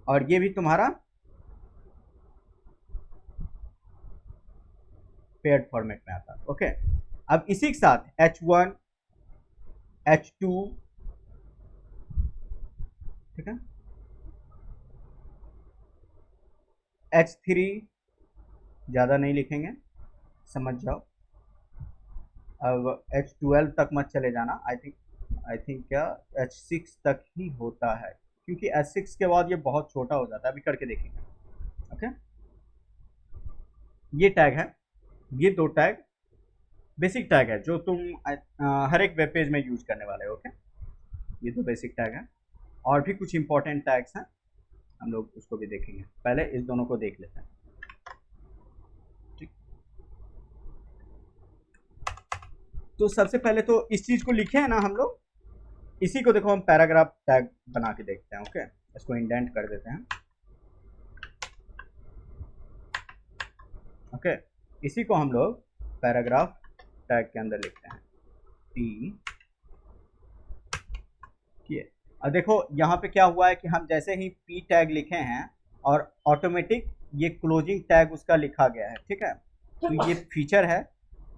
और ये भी तुम्हारा पेयर्ड फॉर्मेट में आता है, ओके। अब इसी के साथ H1 H2, ठीक है, H3 ज़्यादा नहीं लिखेंगे, समझ जाओ। अब H12 तक मत चले जाना, आई थिंक क्या H6 तक ही होता है, क्योंकि H6 के बाद ये बहुत छोटा हो जाता है, अभी करके देखेंगे, ओके। ये टैग है, ये 2 टैग बेसिक टैग है जो तुम हर एक वेब पेज में यूज करने वाले हो, ओके। ये 2 बेसिक टैग है, और भी कुछ इंपॉर्टेंट टैग्स हैं, हम लोग उसको भी देखेंगे। पहले इस दोनों को देख लेते हैं, ठीक। तो सबसे पहले तो इस चीज को लिखे हैं ना हम लोग, इसी को देखो हम पैराग्राफ टैग बना के देखते हैं, ओके। इसको इंडेंट कर देते हैं, ओके। इसी को हम लोग पैराग्राफ टैग के अंदर लिखते हैं, पी किए। अब देखो यहाँ पे क्या हुआ है कि हम जैसे ही पी टैग लिखे हैं और ऑटोमेटिक ये क्लोजिंग टैग उसका लिखा गया है, ठीक है। तो ये फीचर है,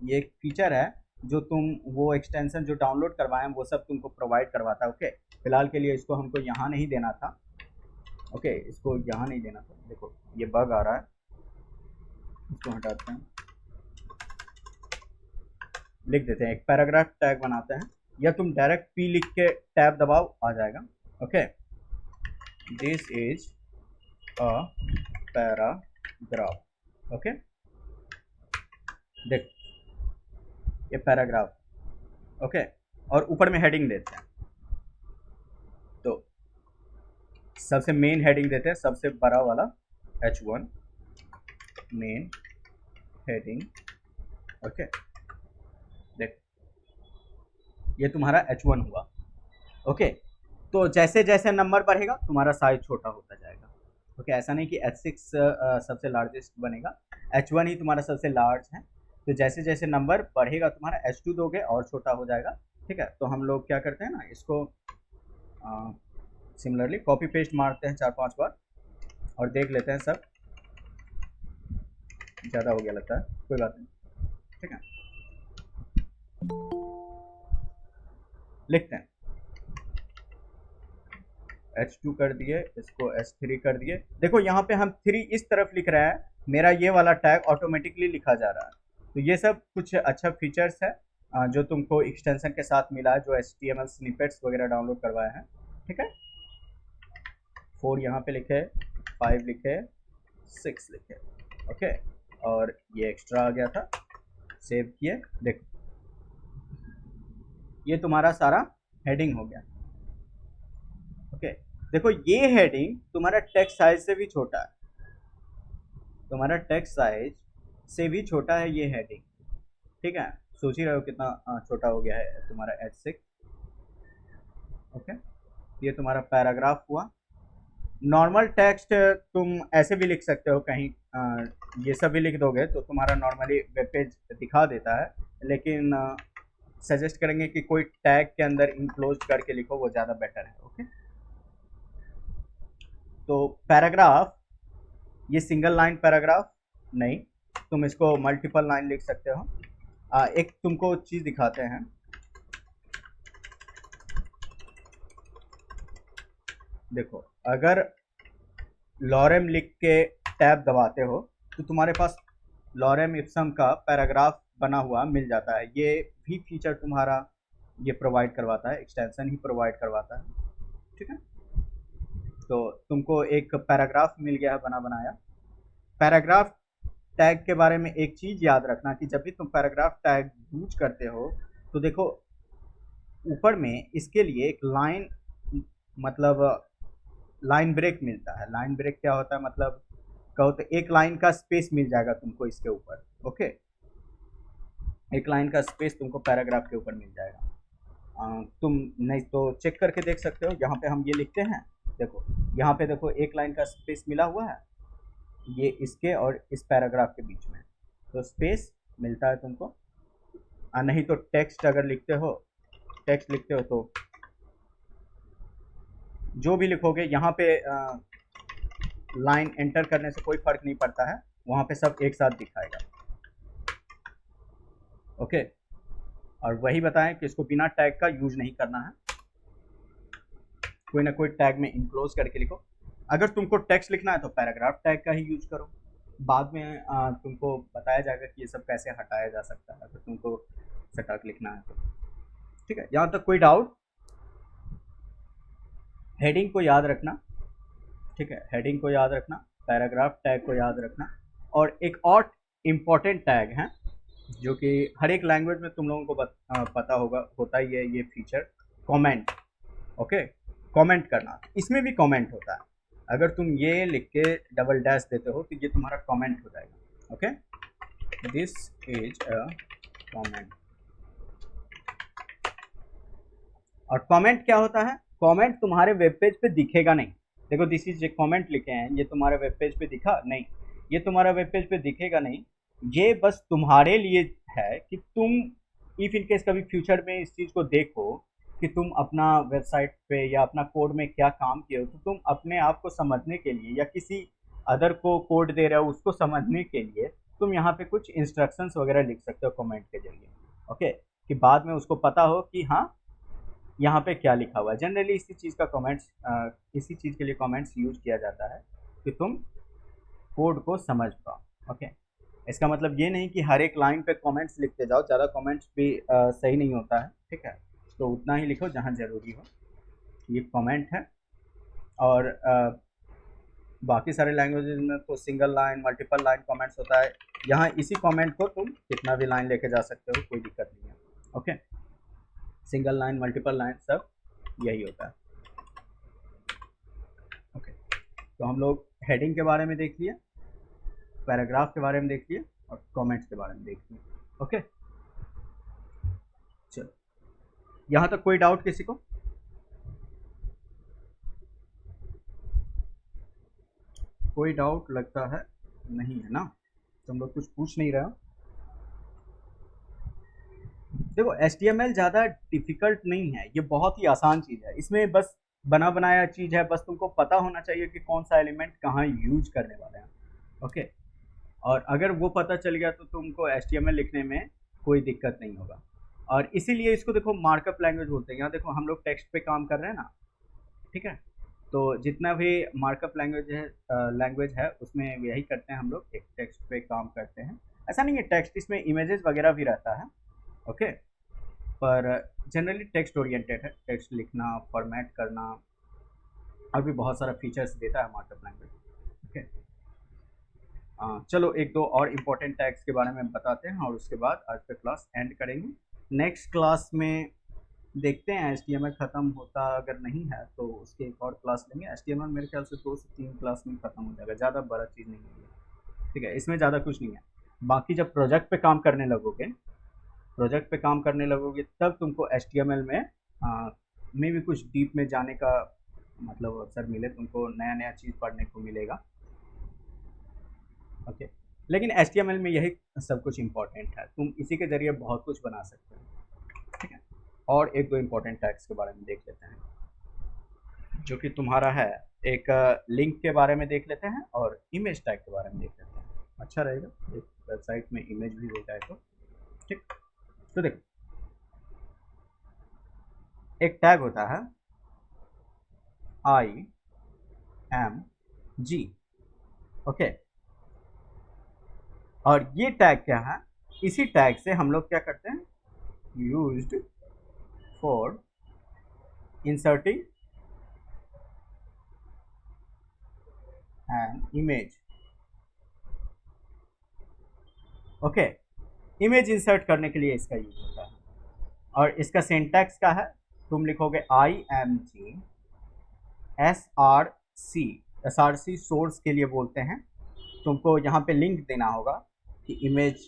ये एक फीचर है जो तुम वो एक्सटेंशन जो डाउनलोड करवाए हैं वो सब तुमको प्रोवाइड करवाता है, ओके। फिलहाल के लिए इसको हमको यहाँ नहीं देना था, ओके, इसको यहाँ नहीं देना था। देखो ये बग आ रहा है, इसको हटाते हैं, लिख देते हैं, एक पैराग्राफ टैग बनाते हैं, या तुम डायरेक्ट पी लिख के टैब दबाओ, आ जाएगा, okay. This is a paragraph, okay. देख ये पैराग्राफ, ओके, और ऊपर में हेडिंग देते हैं। तो सबसे मेन हेडिंग देते हैं, सबसे बड़ा वाला H1 मेन हेडिंग, ओके। देख ये तुम्हारा H1 हुआ, ओके। तो जैसे जैसे नंबर बढ़ेगा तुम्हारा साइज छोटा होता जाएगा, ओके। ऐसा नहीं कि H6 सबसे लार्जेस्ट बनेगा, H1 ही तुम्हारा सबसे लार्ज है। तो जैसे जैसे नंबर बढ़ेगा तुम्हारा H2 दोगे और छोटा हो जाएगा, ठीक है। तो हम लोग क्या करते हैं ना, इसको सिमिलरली कॉपी पेस्ट मारते हैं 4-5 बार और देख लेते हैं, सब ज़्यादा हो गया लगता है, कोई बात नहीं, ठीक है। लिखते हैं H2 कर दिए, इसको H3 कर दिए। देखो यहाँ पे हम 3 इस तरफ लिख रहे हैं, मेरा ये वाला टैग ऑटोमेटिकली लिखा जा रहा है। तो ये सब कुछ अच्छा फीचर्स है जो तुमको एक्सटेंशन के साथ मिला है, जो HTML स्निपेट्स वगैरह डाउनलोड करवाए हैं, ठीक है। 4 यहाँ पे लिखे, 5 लिखे, 6 लिखे, ओके, और ये एक्स्ट्रा आ गया था, सेव किए, देखो ये तुम्हारा सारा हेडिंग हो गया। ओके, देखो ये हेडिंग तुम्हारा टेक्स्ट साइज से भी छोटा है, तुम्हारा टेक्स्ट साइज से भी छोटा है ये हेडिंग, ठीक है। सोच ही रहे हो कितना छोटा हो गया है तुम्हारा H6। ओके, ये तुम्हारा पैराग्राफ हुआ। नॉर्मल टेक्स्ट तुम ऐसे भी लिख सकते हो, कहीं ये सब भी लिख दोगे तो तुम्हारा नॉर्मली वेब पेज दिखा देता है, लेकिन सजेस्ट करेंगे कि कोई टैग के अंदर इनक्लोज करके लिखो, वो ज़्यादा बेटर है। ओके, तो पैराग्राफ, ये सिंगल लाइन पैराग्राफ नहीं, तुम इसको मल्टीपल लाइन लिख सकते हो। एक तुमको चीज़ दिखाते हैं, देखो अगर लॉरेम लिख के टैब दबाते हो तो तुम्हारे पास लॉरेम इप्सम का पैराग्राफ बना हुआ मिल जाता है। ये भी फीचर तुम्हारा ये प्रोवाइड करवाता है, एक्सटेंशन ही प्रोवाइड करवाता है, ठीक है। तो तुमको एक पैराग्राफ मिल गया है बना बनाया। पैराग्राफ टैग के बारे में एक चीज़ याद रखना कि जब भी तुम पैराग्राफ टैग यूज करते हो तो देखो ऊपर में इसके लिए एक लाइन, मतलब लाइन ब्रेक मिलता है। लाइन ब्रेक क्या होता है, मतलब कहो तो एक लाइन का स्पेस मिल जाएगा तुमको इसके ऊपर। ओके, एक लाइन का स्पेस तुमको पैराग्राफ के ऊपर मिल जाएगा। तुम नहीं तो चेक करके देख सकते हो, यहाँ पे हम ये लिखते हैं, देखो यहाँ पे देखो एक लाइन का स्पेस मिला हुआ है, ये इसके और इस पैराग्राफ के बीच में, तो स्पेस मिलता है तुमको। नहीं तो टेक्स्ट अगर लिखते हो, टेक्स्ट लिखते हो तो जो भी लिखोगे यहाँ पे लाइन एंटर करने से कोई फर्क नहीं पड़ता है, वहाँ पे सब एक साथ दिखाएगा। ओके, और वही बताएं कि इसको बिना टैग का यूज नहीं करना है, कोई ना कोई टैग में इनक्लोज करके लिखो। अगर तुमको टेक्स्ट लिखना है तो पैराग्राफ टैग का ही यूज करो, बाद में तुमको बताया जाएगा कि ये सब कैसे हटाया जा सकता है अगर तुमको सटाक लिखना है तो, ठीक है। यहाँ तक कोई डाउट? हेडिंग को याद रखना, ठीक है, हेडिंग को याद रखना, पैराग्राफ टैग को याद रखना, और एक और इम्पॉर्टेंट टैग है जो कि हर एक लैंग्वेज में तुम लोगों को पता होगा, होता ही है ये फीचर, कमेंट। ओके, कमेंट करना, इसमें भी कमेंट होता है। अगर तुम ये लिख के डबल डैश देते हो तो ये तुम्हारा कमेंट हो जाएगा। Okay, this is a comment. और कमेंट क्या होता है? कमेंट तुम्हारे वेब पेज पे दिखेगा नहीं। देखो दिस इज, कमेंट लिखे हैं, ये तुम्हारे वेब पेज पे दिखा नहीं, ये तुम्हारा वेब पेज पे दिखेगा नहीं। ये बस तुम्हारे लिए है कि तुम इफ इन केस कभी फ्यूचर में इस चीज़ को देखो कि तुम अपना वेबसाइट पे या अपना कोड में क्या काम किए हो, तो तुम अपने आप को समझने के लिए या किसी अदर को कोड दे रहे हो उसको समझने के लिए तुम यहाँ पे कुछ इंस्ट्रक्शंस वगैरह लिख सकते हो कमेंट के जरिए। ओके, कि बाद में उसको पता हो कि हाँ यहाँ पे क्या लिखा हुआ है। जनरली इसी चीज़ का कमेंट्स, इसी चीज़ के लिए कमेंट्स यूज किया जाता है कि तुम कोड को समझ पाओ। ओके, इसका मतलब ये नहीं कि हर एक लाइन पे कमेंट्स लिखते जाओ, ज़्यादा कमेंट्स भी सही नहीं होता है, ठीक है। तो उतना ही लिखो जहाँ ज़रूरी हो, ये कमेंट है। और बाकी सारे लैंग्वेजेस में तो single line, multiple line comments होता है। यहाँ इसी कमेंट को तुम कितना भी लाइन लेके जा सकते हो, कोई दिक्कत नहीं है। Okay, single line, multiple line, सब यही होता है। ओके, तो हम लोग हेडिंग के बारे में देख लिए, पैराग्राफ के बारे में देख लिए, और कमेंट्स के बारे में देख लिए। ओके, चलो यहाँ तक कोई डाउट किसी को? कोई डाउट लगता है नहीं है ना, तुम लोग कुछ पूछ नहीं रहे हो। देखो HTML ज़्यादा डिफिकल्ट नहीं है, ये बहुत ही आसान चीज़ है, इसमें बस बना बनाया चीज़ है, बस तुमको पता होना चाहिए कि कौन सा एलिमेंट कहाँ यूज करने वाले हैं। ओके, और अगर वो पता चल गया तो तुमको HTML लिखने में कोई दिक्कत नहीं होगा। और इसीलिए इसको देखो मार्कअप लैंग्वेज बोलते हैं। यहाँ देखो हम लोग टेक्स्ट पे काम कर रहे हैं ना, ठीक है, तो जितना भी मार्कअप लैंग्वेज है उसमें यही करते हैं हम लोग, एक टेक्स्ट पे काम करते हैं। ऐसा नहीं है टेक्स्ट, इसमें इमेजेस वगैरह भी रहता है। ओके, पर जनरली टेक्स्ट ओरिएंटेड है, टेक्स्ट लिखना, फॉर्मेट करना, और भी बहुत सारा फीचर्स देता है मार्कअप लैंग्वेज। ओके, चलो एक दो और इम्पोर्टेंट टैग्स के बारे में बताते हैं और उसके बाद आज का क्लास एंड करेंगे। नेक्स्ट क्लास में देखते हैं HTML ख़त्म होता अगर नहीं है तो उसके एक और क्लास लेंगे। HTML मेरे ख्याल से 2 से 3 क्लास में ख़त्म हो जाएगा, ज़्यादा बड़ा चीज़ नहीं है, ठीक है, इसमें ज़्यादा कुछ नहीं है। बाकी जब प्रोजेक्ट पे काम करने लगोगे तब तुमको HTML में भी कुछ डीप में जाने का मतलब अवसर मिले, तुमको नया नया चीज़ पढ़ने को मिलेगा। ओके, लेकिन HTML में यही सब कुछ इम्पोर्टेंट है, तुम इसी के ज़रिए बहुत कुछ बना सकते हो, ठीक है। और एक दो इम्पोर्टेंट टैग्स के बारे में देख लेते हैं, जो कि तुम्हारा है। एक लिंक के बारे में देख लेते हैं और इमेज टैग के बारे में देख लेते हैं, अच्छा रहेगा, एक वेबसाइट में इमेज भी हो जाए तो, ठीक। तो देखो, एक टैग होता है IMG, ओके। और ये टैग क्या है, इसी टैग से हम लोग क्या करते हैं, used for inserting an image, okay. Image insert करने के लिए इसका यूज होता है और इसका सिंटैक्स क्या है, तुम लिखोगे IMG SRC सोर्स के लिए बोलते हैं। तुमको यहाँ पे लिंक देना होगा कि इमेज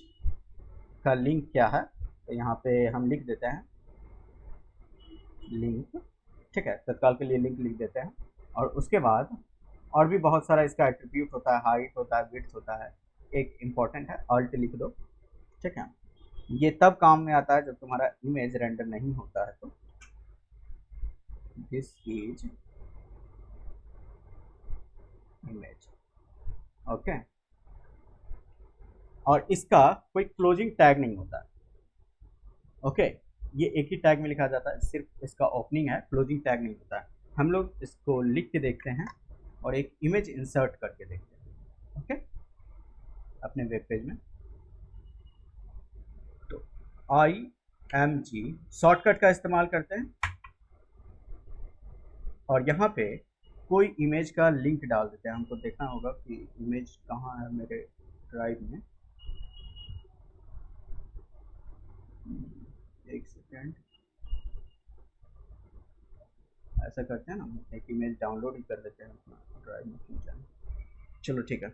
का लिंक क्या है, तो यहाँ पे हम लिख देते हैं लिंक, ठीक है, तत्काल के लिए लिंक लिख देते हैं। और उसके बाद और भी बहुत सारा इसका एट्रीब्यूट होता है, हाइट होता है, विड्थ होता है। एक इम्पॉर्टेंट है, अल्ट लिख दो, ठीक है। ये तब काम में आता है जब तुम्हारा इमेज रेंडर नहीं होता है, तो दिस इज इमेज, ओके। और इसका कोई क्लोजिंग टैग नहीं होता है, ओके। ये एक ही टैग में लिखा जाता है, सिर्फ इसका ओपनिंग है, क्लोजिंग टैग नहीं होता है। हम लोग इसको लिख के देखते हैं और एक इमेज इंसर्ट करके देखते हैं, ओके, अपने वेब पेज में। तो IMG शॉर्टकट का इस्तेमाल करते हैं और यहाँ पे कोई इमेज का लिंक डाल देते हैं। हमको देखना होगा कि इमेज कहाँ है मेरे ड्राइव में, एक सेकेंड, ऐसा करते हैं ना, एक इमेज डाउनलोड ही कर लेते हैं अपना ड्राइव में, क्यों जाए, चलो ठीक है।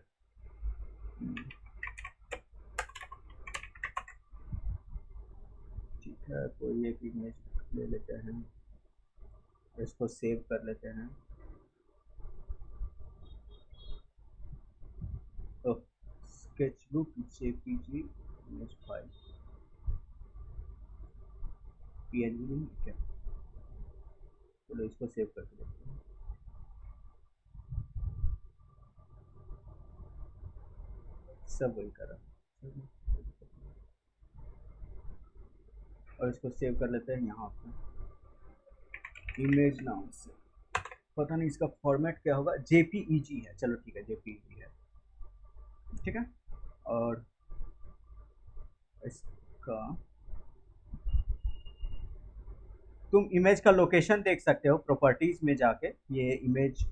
ठीक है, कोई एक इमेज ले लेते हैं, इसको सेव कर लेते हैं। तो sketchbook JPG image file PNG में क्या, चलो इसको सेव करके देखते हैं। सब वही कर रहा है और इसको सेव कर लेते हैं यहाँ पे इमेज नाम से। पता नहीं इसका फॉर्मेट क्या होगा, JPEG है, चलो ठीक है, JPEG है, ठीक है। और इसका तुम इमेज का लोकेशन देख सकते हो प्रॉपर्टीज में जाके, ये इमेज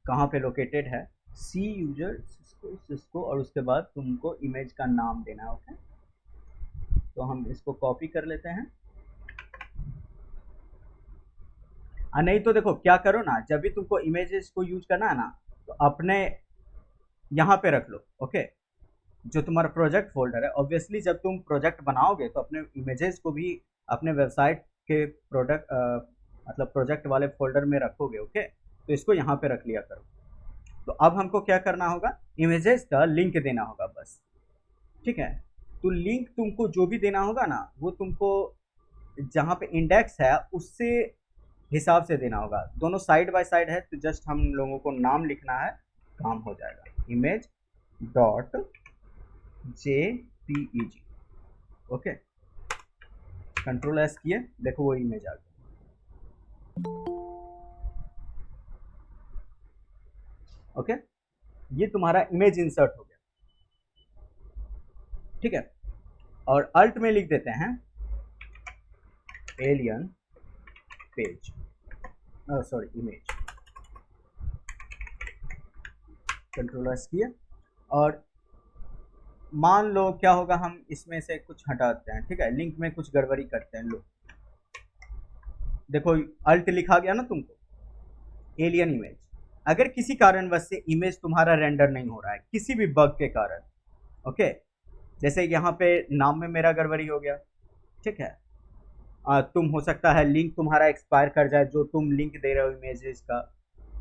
कहाँ पे लोकेटेड है, सी यूजर सिस्को, और उसके बाद तुमको इमेज का नाम देना है, ओके। तो हम इसको कॉपी कर लेते हैं। नहीं तो देखो क्या करो ना, जब भी तुमको इमेजेस को यूज करना है ना, तो अपने यहाँ पे रख लो, ओके, जो तुम्हारा प्रोजेक्ट फोल्डर है। ऑब्वियसली जब तुम प्रोजेक्ट बनाओगे तो अपने इमेजेस को भी अपने वेबसाइट के प्रोडक्ट मतलब प्रोजेक्ट वाले फोल्डर में रखोगे, ओके। तो इसको यहाँ पे रख लिया करो। तो अब हमको क्या करना होगा, इमेजेस का लिंक देना होगा बस, ठीक है। तो लिंक तुमको जो भी देना होगा ना, वो तुमको जहाँ पे इंडेक्स है उससे हिसाब से देना होगा। दोनों साइड बाय साइड है, तो जस्ट हम लोगों को नाम लिखना है, काम हो जाएगा, image dot JPEG, okay. Control S किए, देखो वो इमेज आ गया, ओके। ये तुम्हारा इमेज इंसर्ट हो गया, ठीक है। और अल्ट में लिख देते हैं alien page, sorry image, control S किए और मान लो क्या होगा, हम इसमें से कुछ हटाते हैं, ठीक है, लिंक में कुछ गड़बड़ी करते हैं। लो देखो अल्ट लिखा गया ना तुमको, एलियन इमेज। अगर किसी कारणवश से इमेज तुम्हारा रेंडर नहीं हो रहा है, किसी भी बग के कारण, ओके, जैसे यहाँ पे नाम में मेरा गड़बड़ी हो गया, ठीक है, तुम हो सकता है लिंक तुम्हारा एक्सपायर कर जाए, जो तुम लिंक दे रहे हो इमेजेस का,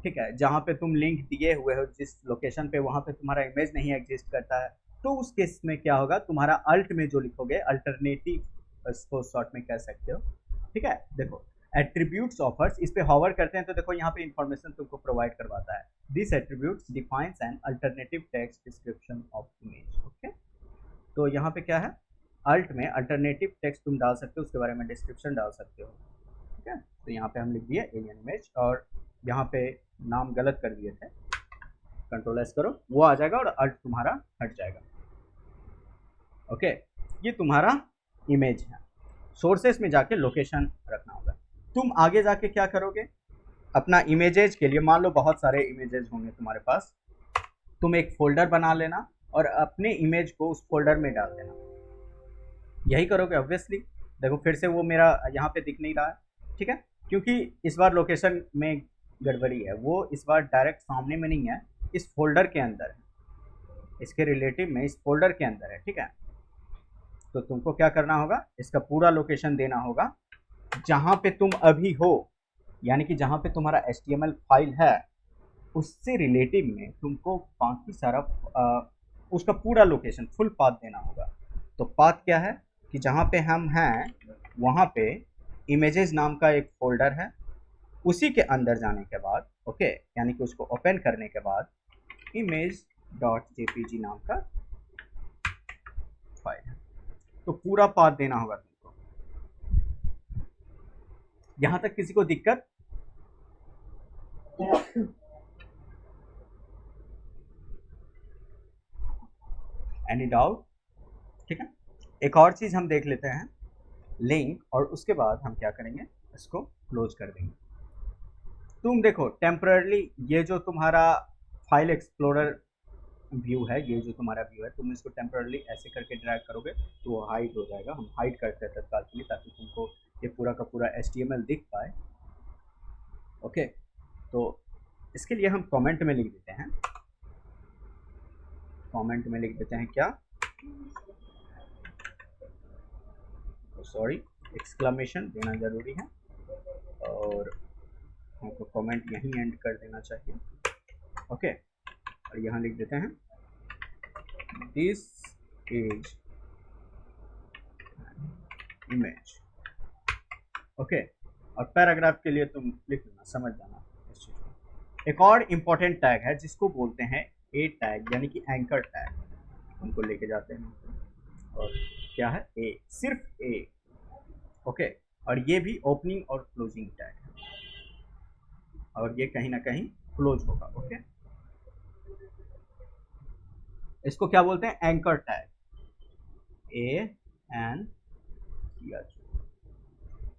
ठीक है, जहाँ पे तुम लिंक दिए हुए हो जिस लोकेशन पे, वहाँ पे तुम्हारा इमेज नहीं एग्जिस्ट करता है, तो उस केस में क्या होगा, तुम्हारा अल्ट में जो लिखोगे, अल्टरनेटिव इसको शॉर्ट में कह सकते हो, ठीक है। देखो एट्रीब्यूट्स ऑफर्स, इस पे हॉवर करते हैं तो देखो यहाँ पे इंफॉर्मेशन तुमको प्रोवाइड करवाता है। This attributes defines an alternative text description of image, okay. तो यहाँ पे क्या है, अल्ट में अल्टरनेटिव टेक्स्ट तुम डाल सकते हो, उसके बारे में डिस्क्रिप्शन डाल सकते हो, ठीक है। तो यहाँ पे हम लिख दिए एलियन इमेज, और यहाँ पे नाम गलत कर दिए थे, कंट्रोल एस करो, वो आ जाएगा और अल्ट तुम्हारा हट जाएगा, ओके। ये तुम्हारा इमेज है। सोर्सेस में जाके लोकेशन रखना होगा। तुम आगे जाके क्या करोगे, अपना इमेजेज के लिए, मान लो बहुत सारे इमेजेज होंगे तुम्हारे पास, तुम एक फोल्डर बना लेना और अपने इमेज को उस फोल्डर में डाल देना। यही करोगे ऑब्वियसली। देखो फिर से वो मेरा यहाँ पे दिख नहीं रहा है, ठीक है, क्योंकि इस बार लोकेशन में गड़बड़ी है, वो इस बार डायरेक्ट सामने में नहीं है, इस फोल्डर के अंदर है, इसके रिलेटिव में इस फोल्डर के अंदर है, ठीक है। तो तुमको क्या करना होगा, इसका पूरा लोकेशन देना होगा जहाँ पे तुम अभी हो, यानी कि जहाँ पे तुम्हारा HTML फाइल है उससे रिलेटिव में तुमको बाकी सारा उसका पूरा लोकेशन, फुल पाथ देना होगा। तो पाथ क्या है कि जहाँ पे हम हैं वहाँ पे इमेजेस नाम का एक फोल्डर है, उसी के अंदर जाने के बाद, ओके, यानी कि उसको ओपन करने के बाद image.jpg नाम का फाइल है। तो पूरा पाथ देना होगा तुमको। यहां तक किसी को दिक्कत? Any doubt? ठीक है, एक और चीज हम देख लेते हैं, लिंक, और उसके बाद हम क्या करेंगे, इसको क्लोज कर देंगे। तुम देखो टेम्पररली ये जो तुम्हारा फाइल एक्सप्लोरर व्यू है, ये जो तुम्हारा व्यू है, तुम इसको टेम्पररली ऐसे करके ड्रैग करोगे तो वो हाइड हो जाएगा। हम हाइड करते हैं तत्काल के लिए, ताकि तुमको ये पूरा का पूरा HTML दिख पाए, ओके। तो इसके लिए हम कमेंट में लिख देते हैं, कमेंट में लिख देते हैं क्या, सॉरी, एक्सक्लेमेशन देना जरूरी है, और हमको कमेंट यहीं एंड कर देना चाहिए, ओके। और यहाँ लिख देते हैं दिस इज इमेज, ओके। और पैराग्राफ के लिए तुम लिख लेना, समझ जाना इस चीज को। एक और इम्पोर्टेंट टैग है जिसको बोलते हैं ए टैग, यानी कि एंकर टैग। उनको लेके जाते हैं, और क्या है, ए, सिर्फ ए, ओके। और ये भी ओपनिंग और क्लोजिंग टैग है, और ये कहीं ना कहीं क्लोज होगा, ओके। इसको क्या बोलते हैं, एंकर टैग, AN,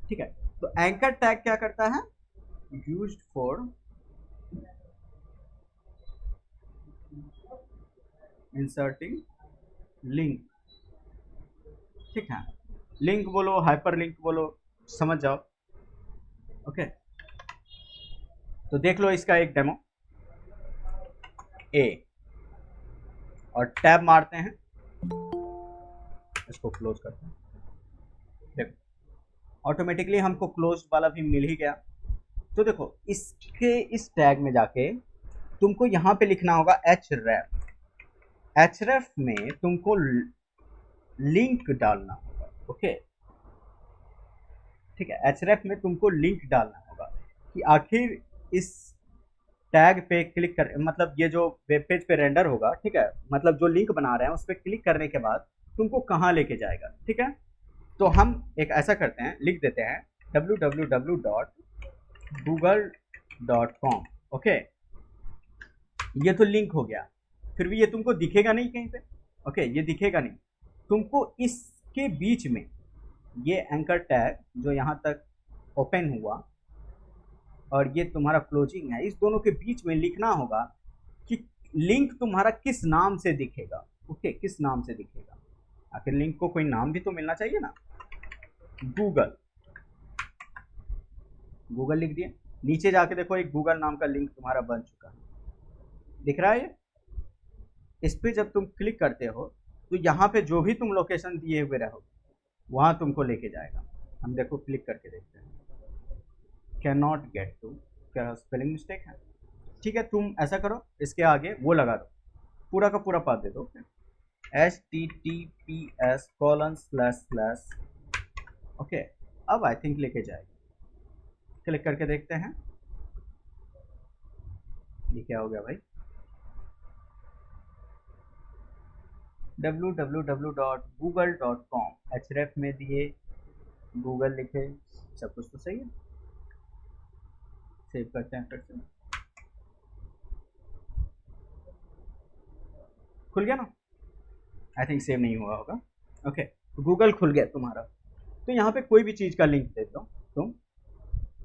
ठीक है। तो एंकर टैग क्या करता है, यूज्ड फॉर इंसर्टिंग लिंक, ठीक है, लिंक बोलो, हाइपर लिंक बोलो, समझ जाओ, ओके। तो देख लो इसका एक डेमो, ए, और टैब मारते हैं, इसको क्लोज करते हैं, देखो ऑटोमेटिकली हमको क्लोज वाला भी मिल ही गया। तो देखो इसके इस टैग में जाके तुमको यहाँ पे लिखना होगा href, href में तुमको लिंक डालना होगा, ओके, ठीक है। href में तुमको लिंक डालना होगा कि आखिर इस टैग पे क्लिक कर, मतलब ये जो वेब पेज पे रेंडर होगा, ठीक है, मतलब जो लिंक बना रहे हैं उस पर क्लिक करने के बाद तुमको कहाँ लेके जाएगा, ठीक है। तो हम एक ऐसा करते हैं, लिख देते हैं www.google.com, ओके। ये तो लिंक हो गया, फिर भी ये तुमको दिखेगा नहीं कहीं पे, ओके, ये दिखेगा नहीं तुमको। इसके बीच में ये एंकर टैग जो यहाँ तक ओपन हुआ और ये तुम्हारा क्लोजिंग है, इस दोनों के बीच में लिखना होगा कि लिंक तुम्हारा किस नाम से दिखेगा, ओके, किस नाम से दिखेगा? आखिर लिंक को कोई नाम भी तो मिलना चाहिए ना। गूगल, गूगल लिख दिए। नीचे जाके देखो एक गूगल नाम का लिंक तुम्हारा बन चुका है, दिख रहा है ये? इस पे जब तुम क्लिक करते हो तो यहाँ पे जो भी तुम लोकेशन दिए हुए रहो वहाँ तुमको लेके जाएगा। हम देखो क्लिक करके देखते हैं। कैन नॉट गेट टू, क्या स्पेलिंग मिस्टेक है? ठीक है, तुम ऐसा करो, इसके आगे वो लगा दो, पूरा का पूरा पाथ दे दो, https:// ओके। अब आई थिंक लेके जाएगी, क्लिक करके देखते हैं ये क्या हो गया भाई। www.google.com, href में दिए, गूगल लिखे, सब कुछ तो सही है। सेव करते हैं फिर से, खुल गया ना? आई थिंक सेव नहीं हुआ होगा। ओके, गूगल खुल गया तुम्हारा। तो यहाँ पे कोई भी चीज़ का लिंक दे दो तुम,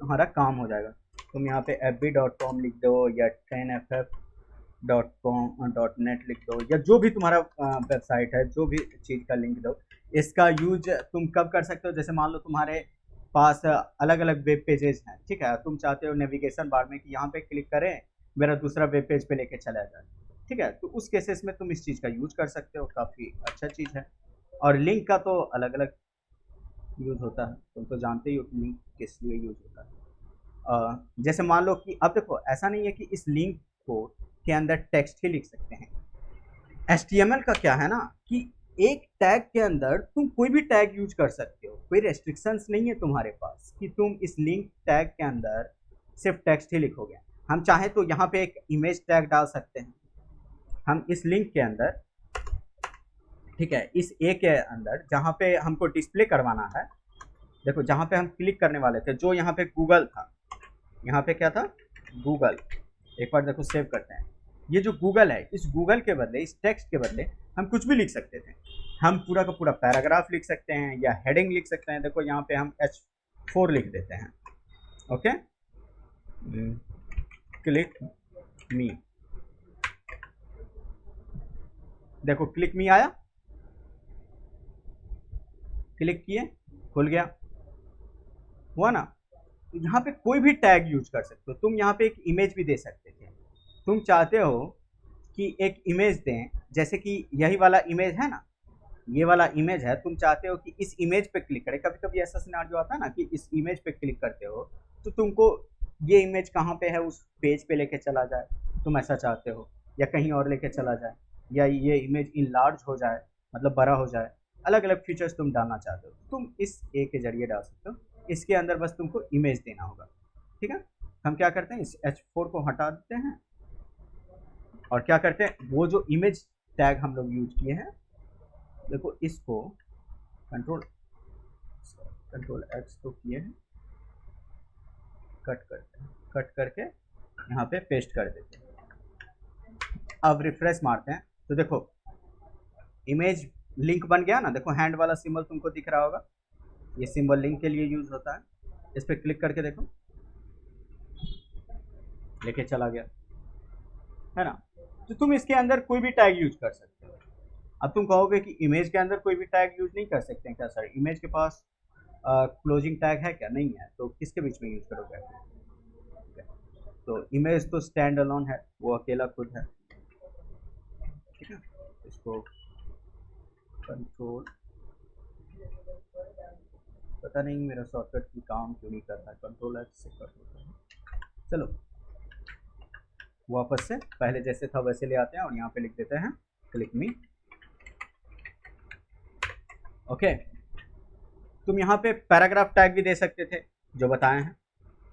तुम्हारा काम हो जाएगा। तुम यहाँ पे fb.com लिख दो या 10ff.com.net लिख दो, या जो भी तुम्हारा वेबसाइट है, जो भी चीज़ का लिंक दो। इसका यूज तुम कब कर सकते हो? जैसे मान लो तुम्हारे पास अलग अलग वेब पेजेस हैं, ठीक है, तुम चाहते हो नेविगेशन बार में कि यहाँ पे क्लिक करें मेरा दूसरा वेब पेज पे लेके चला जाए, ठीक है, तो उस केसेस में तुम इस चीज़ का यूज कर सकते हो, काफ़ी अच्छा चीज़ है। और लिंक का तो अलग अलग यूज होता है, तुम तो जानते ही हो कि लिंक किस लिए यूज होता है। जैसे मान लो कि अब देखो ऐसा नहीं है कि इस लिंक को के अंदर टेक्स्ट ही लिख सकते हैं। HTML का क्या है ना कि एक टैग के अंदर तुम कोई भी टैग यूज कर सकते हो, कोई रेस्ट्रिक्शंस नहीं है तुम्हारे पास कि तुम इस लिंक टैग के अंदर सिर्फ टेक्स्ट ही लिखोगे। हम चाहे तो यहाँ पे एक इमेज टैग डाल सकते हैं, हम इस लिंक के अंदर, ठीक है, इस ए के अंदर जहाँ पे हमको डिस्प्ले करवाना है, देखो जहाँ पे हम क्लिक करने वाले थे, जो यहाँ पे गूगल था, यहाँ पे क्या था? गूगल। एक बार देखो सेव करते हैं। ये जो गूगल है, इस गूगल के बदले, इस टेक्स्ट के बदले हम कुछ भी लिख सकते थे। हम पूरा का पूरा पैराग्राफ लिख सकते हैं या हेडिंग लिख सकते हैं। देखो यहाँ पे हम H4 लिख देते हैं, ओके, क्लिक मी, देखो क्लिक मी आया, क्लिक किए, खुल गया, हुआ ना? तो यहाँ पे कोई भी टैग यूज कर सकते हो तुम। यहाँ पे एक इमेज भी दे सकते थे, तुम चाहते हो कि एक इमेज दें, जैसे कि यही वाला इमेज है ना, ये वाला इमेज है, तुम चाहते हो कि इस इमेज पे क्लिक करें। कभी कभी ऐसा सिनेरियो आता है ना कि इस इमेज पे क्लिक करते हो तो तुमको ये इमेज कहाँ पे है उस पेज पे लेके चला जाए, तुम ऐसा चाहते हो, या कहीं और लेके चला जाए, या ये इमेज इनलार्ज हो जाए, मतलब बड़ा हो जाए। अलग अलग फीचर्स तुम डालना चाहते हो, तुम इस ए के जरिए डाल सकते हो। इसके अंदर बस तुमको इमेज देना होगा, ठीक है। हम क्या करते हैं, इस H4 को हटा देते हैं और क्या करते हैं, वो जो इमेज टैग हम लोग यूज किए हैं, देखो इसको कंट्रोल X तो किए हैं, कट करते हैं, कट करके यहाँ पे पेस्ट कर देते हैं। अब रिफ्रेश मारते हैं तो देखो इमेज लिंक बन गया ना। देखो हैंड वाला सिंबल तुमको दिख रहा होगा, ये सिंबल लिंक के लिए यूज होता है। इस पर क्लिक करके देखो, लेके चला गया, है ना। तो तुम इसके अंदर कोई भी टैग यूज कर सकते हो। अब तुम कहोगे कि इमेज के अंदर कोई भी टैग यूज नहीं कर सकते हैं क्या सर? इमेज के पास क्लोजिंग टैग है क्या? नहीं है, तो किसके बीच में यूज करोगे? तो इमेज तो स्टैंड अलोन है, वो अकेला खुद है, ठीक है। इसको कंट्रोल, पता नहीं मेरा शॉर्टकट की काम क्यों नहीं करता, कंट्रोल X से कर देता है। चलो वापस से पहले जैसे था वैसे ले आते हैं और यहाँ पे लिख देते हैं क्लिक मी, ओके। तुम यहाँ पे पैराग्राफ टैग भी दे सकते थे जो बताए हैं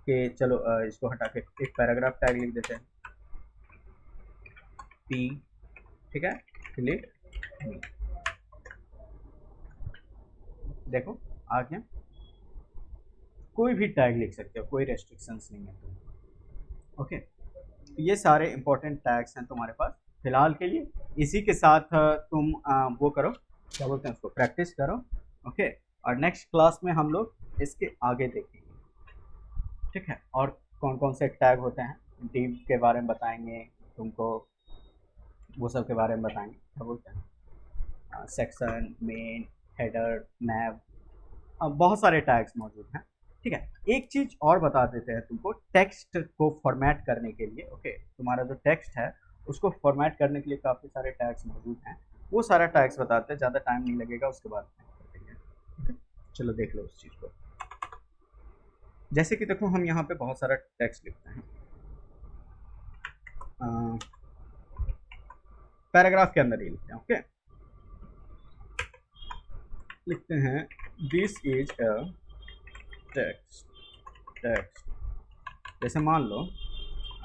कि चलो इसको हटा के एक पैराग्राफ टैग लिख देते हैं, P, ठीक है, क्लिक मी, देखो आ गया। कोई भी टैग लिख सकते हो, कोई रेस्ट्रिक्शंस नहीं है तुम, ओके। तो ये सारे इंपॉर्टेंट टैग्स हैं तुम्हारे पास फिलहाल के लिए। इसी के साथ तुम वो करो, क्या बोलते हैं उसको, प्रैक्टिस करो, ओके। और नेक्स्ट क्लास में हम लोग इसके आगे देखेंगे, ठीक है। और कौन कौन से टैग होते हैं, डिव के बारे में बताएंगे तुमको, वो सब के बारे में बताएंगे, क्या बोलते हैं। सेक्शन, मेन, हेडर, नैव, बहुत सारे टैग्स मौजूद हैं। ठीक है, एक चीज़ और बता देते हैं तुमको, टेक्स्ट को फॉर्मेट करने के लिए। ओके, तुम्हारा जो टेक्स्ट है उसको फॉर्मेट करने के लिए काफ़ी सारे टैग्स मौजूद हैं, वो सारा टैग्स बताते हैं, ज़्यादा टाइम नहीं लगेगा, उसके बाद okay? चलो देख लो उस चीज़ को। जैसे कि देखो हम यहाँ पे बहुत सारा टेक्स्ट लिखते हैं, पैराग्राफ के अंदर ही लिखते हैं। ओके, लिखते हैं दिस इज अ टेक्स्ट। जैसे मान लो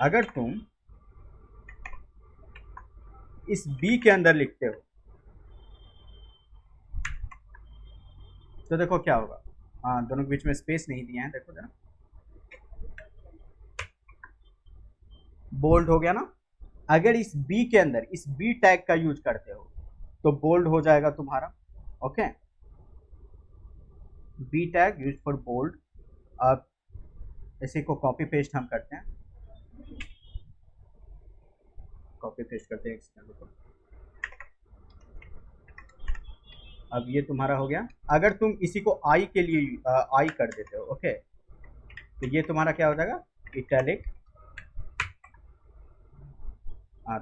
अगर तुम इस बी के अंदर लिखते हो तो देखो क्या होगा। दोनों के बीच में स्पेस नहीं दिया है, देखो जरा, बोल्ड हो गया ना। अगर इस बी के अंदर इस बी टैग का यूज करते हो तो बोल्ड हो जाएगा तुम्हारा। Okay, B tag use for bold. अब इसी को कॉपी पेस्ट हम करते हैं, कॉपी पेस्ट करते हैं को। अब ये तुम्हारा हो गया। अगर तुम इसी को आई के लिए आई कर देते हो, ओके, तो ये तुम्हारा क्या हो जाएगा, इटैलिक।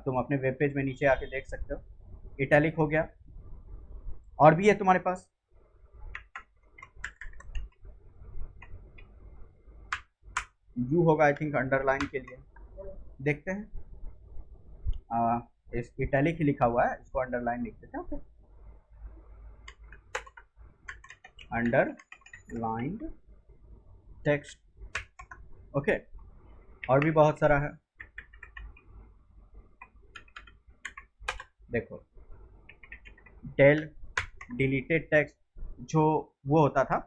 तुम अपने वेब पेज में नीचे आके देख सकते हो, इटैलिक हो गया। और भी है तुम्हारे पास, यू होगा आई थिंक अंडरलाइन के लिए, देखते हैं। इस इटैलिक ही लिखा हुआ है, इसको अंडरलाइन लिख देते हैं। Okay, underlined text. ओके, और भी बहुत सारा है, देखो डेल डिलीटेड टेक्स्ट, जो वो होता था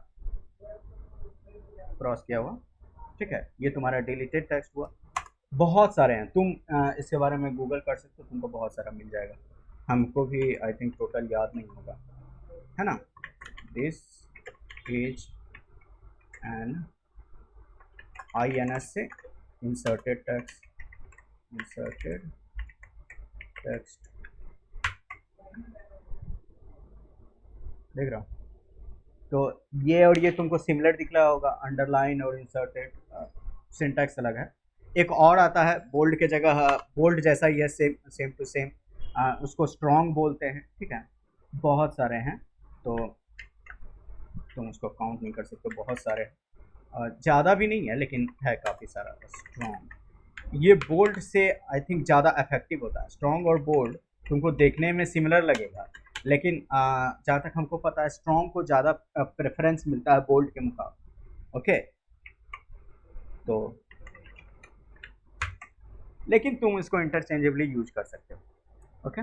क्रॉस किया हुआ, ठीक है, ये तुम्हारा डिलीटेड टेक्स्ट हुआ। बहुत सारे हैं, तुम इसके बारे में गूगल कर सकते हो, तुमको बहुत सारा मिल जाएगा। हमको भी आई थिंक टोटल याद नहीं होगा, है ना। दिस इज एन INS से इंसर्टेड टेक्स्ट, इंसर्टेड टेक्स्ट, देख रहा हूँ। तो ये और ये तुमको सिमिलर दिख रहा होगा, अंडरलाइन और इंसर्टेड, सिंटैक्स अलग है। एक और आता है बोल्ड के जगह, बोल्ड जैसा ही है, सेम टू सेम, उसको स्ट्रॉन्ग बोलते हैं। ठीक है, बहुत सारे हैं, तो तुम उसको काउंट नहीं कर सकते, बहुत सारे हैं, ज़्यादा भी नहीं है लेकिन है काफ़ी सारा। स्ट्रॉन्ग, ये बोल्ड से आई थिंक ज़्यादा इफेक्टिव होता है। स्ट्रॉन्ग और बोल्ड तुमको देखने में सिमिलर लगेगा, लेकिन जहाँ तक हमको पता है स्ट्रॉन्ग को ज़्यादा प्रेफरेंस मिलता है बोल्ड के मुकाबले। ओके, तो लेकिन तुम इसको इंटरचेंजेबली यूज कर सकते हो। ओके,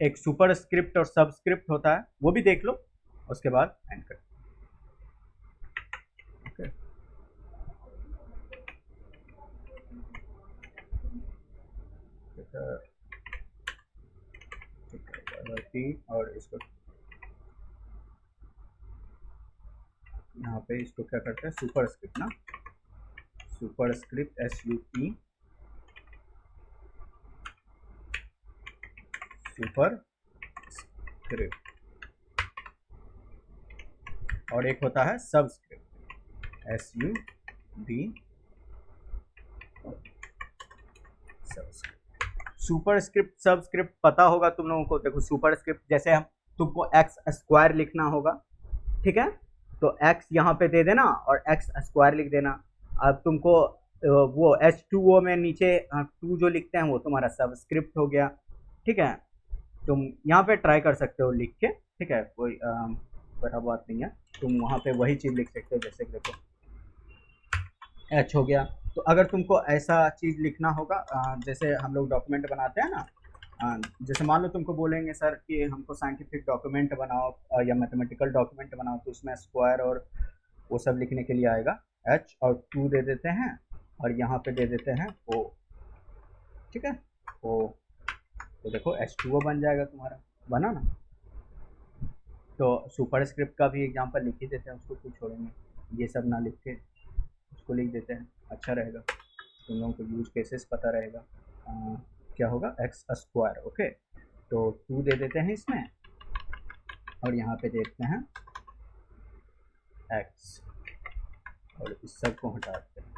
एक सुपर स्क्रिप्ट और सब स्क्रिप्ट होता है, वो भी देख लो, उसके बाद एंड कर। ओके, और इसको यहाँ पे इसको क्या करते हैं, सुपर स्क्रिप्ट ना, super script SUP, super script. और एक होता है सब स्क्रिप्ट, SUB, सब स्क्रिप्ट। सुपर स्क्रिप्ट सब स्क्रिप्ट पता होगा तुम लोगों को। देखो सुपर स्क्रिप्ट जैसे हम तुमको एक्स स्क्वायर लिखना होगा, ठीक है, तो एक्स यहाँ पे दे देना और एक्स स्क्वायर लिख देना। अब तुमको वो H2O में नीचे 2 जो लिखते हैं वो तुम्हारा सब स्क्रिप्ट हो गया। ठीक है, तुम यहाँ पे ट्राई कर सकते हो लिख के, ठीक है, कोई बड़ा बात नहीं है, तुम वहाँ पे वही चीज़ लिख सकते हो। जैसे देखो H हो गया, तो अगर तुमको ऐसा चीज़ लिखना होगा, जैसे हम लोग डॉक्यूमेंट बनाते हैं ना, जैसे मान लो तुमको बोलेंगे सर कि हमको साइंटिफिक डॉक्यूमेंट बनाओ या मैथमेटिकल डॉक्यूमेंट बनाओ, तो उसमें स्क्वायर और वो सब लिखने के लिए आएगा H, और 2 दे देते हैं और यहाँ पे दे देते हैं O, ठीक है, O, तो देखो H2O बन जाएगा तुम्हारा, बना ना। तो सुपर स्क्रिप्ट का भी एग्जांपल लिख ही देते हैं, उसको क्यों छोड़ेंगे, ये सब ना लिख के उसको लिख देते हैं, अच्छा रहेगा, तुम लोगों को यूज केसेस पता रहेगा। क्या होगा, एक्स स्क्वायर। ओके, तो 2 दे देते हैं इसमें और यहाँ पे देखते हैं x, और इस सब को हटाते हैं।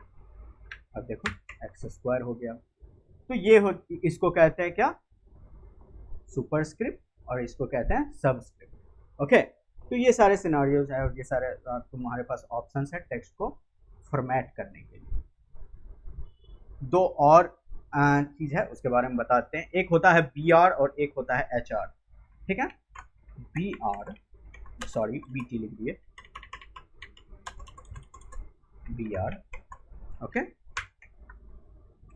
अब देखो एक्स स्क्वायर हो गया। तो ये हो, इसको कहते हैं क्या, सुपरस्क्रिप्ट, और इसको कहते हैं सबस्क्रिप्ट। ओके, तो ये सारे सिनारियोज है और ये सारे तुम्हारे पास ऑप्शंस है टेक्स्ट को फॉर्मेट करने के लिए। दो और चीज है उसके बारे में बताते हैं। एक होता है BR और एक होता है HR। ठीक है, BR, सॉरी BT लिख दिए, BR। ओके,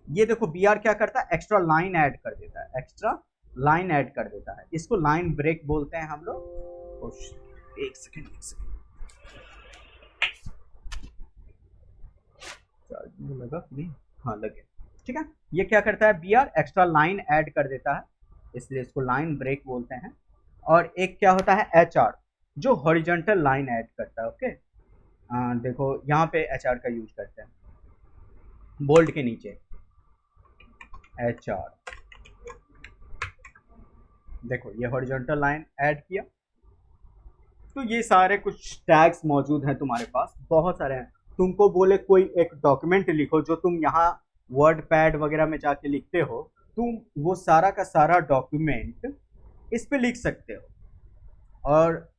ये देखो BR क्या करता है, एक्स्ट्रा लाइन ऐड कर देता है, एक्स्ट्रा लाइन ऐड कर देता है। इसको लाइन ब्रेक बोलते हैं हम लोग। एक सेकेंड लगा नहीं, हाँ लगे। ठीक है, ये क्या करता है, BR एक्स्ट्रा लाइन ऐड कर देता है, इसलिए इसको लाइन ब्रेक बोलते हैं। और एक क्या होता है HR, जो हॉरिजॉन्टल लाइन ऐड करता है। ओके, देखो यहाँ पे HR का यूज करते हैं, बोल्ड के नीचे HR, देखो ये हॉरिजॉन्टल लाइन ऐड किया। तो ये सारे कुछ टैग्स मौजूद हैं तुम्हारे पास, बहुत सारे हैं। तुमको बोले कोई एक डॉक्यूमेंट लिखो, जो तुम यहाँ वर्ड पैड वगैरह में जाके लिखते हो, तुम वो सारा का सारा डॉक्यूमेंट इस पे लिख सकते हो। और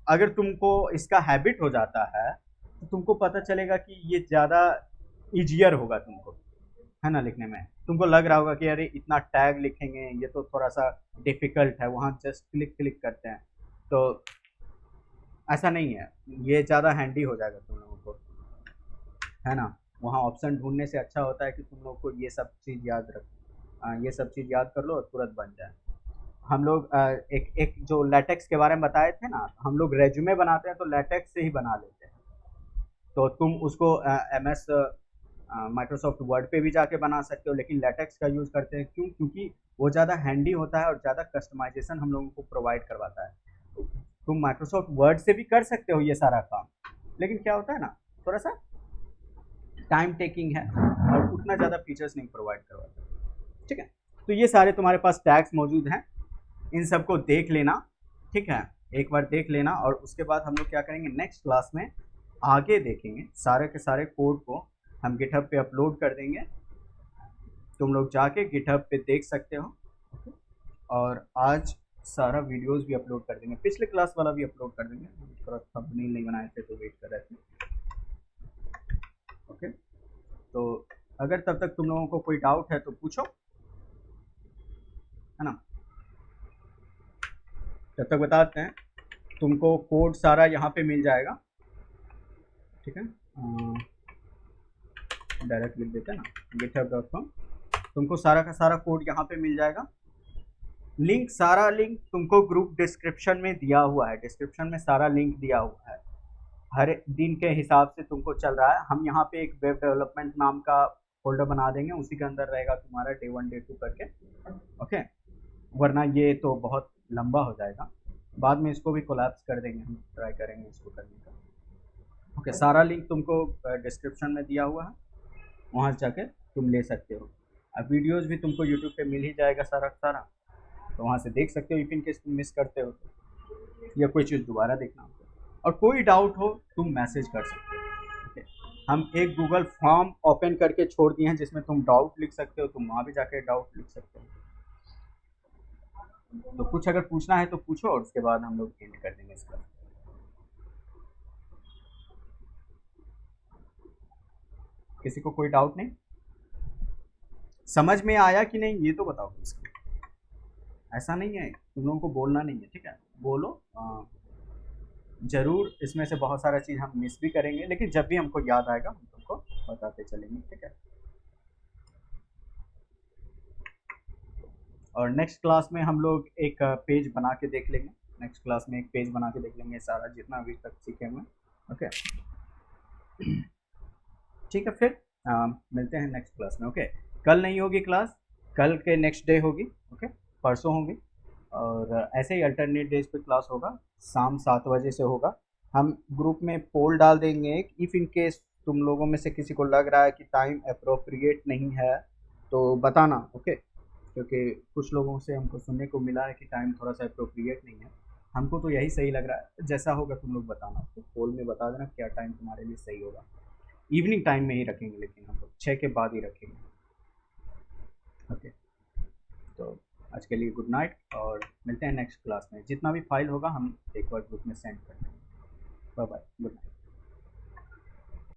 अगर तुमको इसका हैबिट हो जाता है तो तुमको पता चलेगा कि ये ज़्यादा ईजियर होगा तुमको, है ना, लिखने में। तुमको लग रहा होगा कि अरे इतना टैग लिखेंगे, ये तो थोड़ा सा डिफिकल्ट है, वहाँ जस्ट क्लिक क्लिक करते हैं। तो ऐसा नहीं है, ये ज़्यादा हैंडी हो जाएगा तुम लोगों को, है ना। वहाँ ऑप्शन ढूंढने से अच्छा होता है कि तुम लोग को ये सब चीज़ याद ये सब चीज़ याद कर लो और तुरंत बन जाए। हम लोग एक जो लैटेक्स के बारे में बताए थे ना, हम लोग रेज्यूमे बनाते हैं तो लैटेक्स से ही बना लेते हैं। तो तुम उसको MS माइक्रोसॉफ्ट वर्ड पे भी जाके बना सकते हो, लेकिन लैटेक्स का यूज़ करते हैं क्यों, क्योंकि वो ज़्यादा हैंडी होता है और ज़्यादा कस्टमाइजेशन हम लोगों को प्रोवाइड करवाता है। तुम माइक्रोसॉफ्ट वर्ड से भी कर सकते हो ये सारा काम, लेकिन क्या होता है ना, थोड़ा सा टाइम टेकिंग है और उतना ज़्यादा फीचर्स नहीं प्रोवाइड करवाता। ठीक है, तो ये सारे तुम्हारे पास टैग्स मौजूद हैं, इन सबको देख लेना। ठीक है, एक बार देख लेना, और उसके बाद हम लोग क्या करेंगे, नेक्स्ट क्लास में आगे देखेंगे। सारे के सारे कोड को हम गिटहब पे अपलोड कर देंगे, तुम लोग जाके गिटहब पे देख सकते हो। और आज सारा वीडियोस भी अपलोड कर देंगे, पिछले क्लास वाला भी अपलोड कर देंगे, थोड़ा थंबनेल नहीं बनाए थे तो वेट कर रहे थे। ओके, तो अगर तब तक तुम लोगों को कोई डाउट है तो पूछो, है ना। तब तक बताते हैं, तुमको कोड सारा यहाँ पे मिल जाएगा। ठीक है, डायरेक्ट लिख देते हैं ना, github.com, तुमको सारा का सारा कोड यहाँ पे मिल जाएगा। लिंक, सारा लिंक तुमको ग्रुप डिस्क्रिप्शन में दिया हुआ है, डिस्क्रिप्शन में सारा लिंक दिया हुआ है। हर दिन के हिसाब से तुमको चल रहा है। हम यहाँ पे एक वेब डेवलपमेंट नाम का फोल्डर बना देंगे, उसी के अंदर रहेगा तुम्हारा Day 1 Day 2 करके। ओके, वरना ये तो बहुत लंबा हो जाएगा, बाद में इसको भी कोलैप्स कर देंगे, हम ट्राई करेंगे इसको करने का। ओके, सारा लिंक तुमको डिस्क्रिप्शन में दिया हुआ है, वहाँ जाके तुम ले सकते हो। अब वीडियोज़ भी तुमको यूट्यूब पे मिल ही जाएगा सारा सारा, तो वहाँ से देख सकते हो। इफ इन केस तुम मिस करते हो तो, या कोई चीज़ दोबारा देखना हो और कोई डाउट हो तुम मैसेज कर सकते हो। ओके, हम एक गूगल फॉर्म ओपन करके छोड़ दिए हैं जिसमें तुम डाउट लिख सकते हो, तुम वहाँ भी जाके डाउट लिख सकते हो। तो कुछ अगर पूछना है तो पूछो, और उसके बाद हम लोग एंड कर देंगे इसका। किसी को कोई डाउट नहीं, समझ में आया कि नहीं ये तो बताओ इसको। ऐसा नहीं है, तुम लोगों को बोलना नहीं है, ठीक है, बोलो। जरूर इसमें से बहुत सारा चीज़ हम मिस भी करेंगे, लेकिन जब भी हमको याद आएगा हम तुमको बताते चलेंगे। ठीक है, और नेक्स्ट क्लास में हम लोग एक पेज बना के देख लेंगे, नेक्स्ट क्लास में एक पेज बना के देख लेंगे सारा जितना अभी तक सीखे हुए। ओके, ठीक है, फिर मिलते हैं नेक्स्ट क्लास में। ओके, कल नहीं होगी क्लास, कल के नेक्स्ट डे होगी। ओके, परसों होगी, और ऐसे ही अल्टरनेट डेज पे क्लास होगा, शाम 7 बजे से होगा। हम ग्रुप में पोल डाल देंगे, इफ़ इन केस तुम लोगों में से किसी को लग रहा है कि टाइम अप्रोप्रिएट नहीं है तो बताना। ओके, क्योंकि कुछ लोगों से हमको सुनने को मिला है कि टाइम थोड़ा सा अप्रोप्रिएट नहीं है। हमको तो यही सही लग रहा है, जैसा होगा तुम लोग बताना, तो पोल में बता देना क्या टाइम तुम्हारे लिए सही होगा। इवनिंग टाइम में ही रखेंगे, लेकिन हम लोग 6 के बाद ही रखेंगे। ओके, तो आज के लिए गुड नाइट, और मिलते हैं नेक्स्ट क्लास में। जितना भी फाइल होगा हम एक बार ग्रुप में सेंड कर देंगे। Bye bye, good night.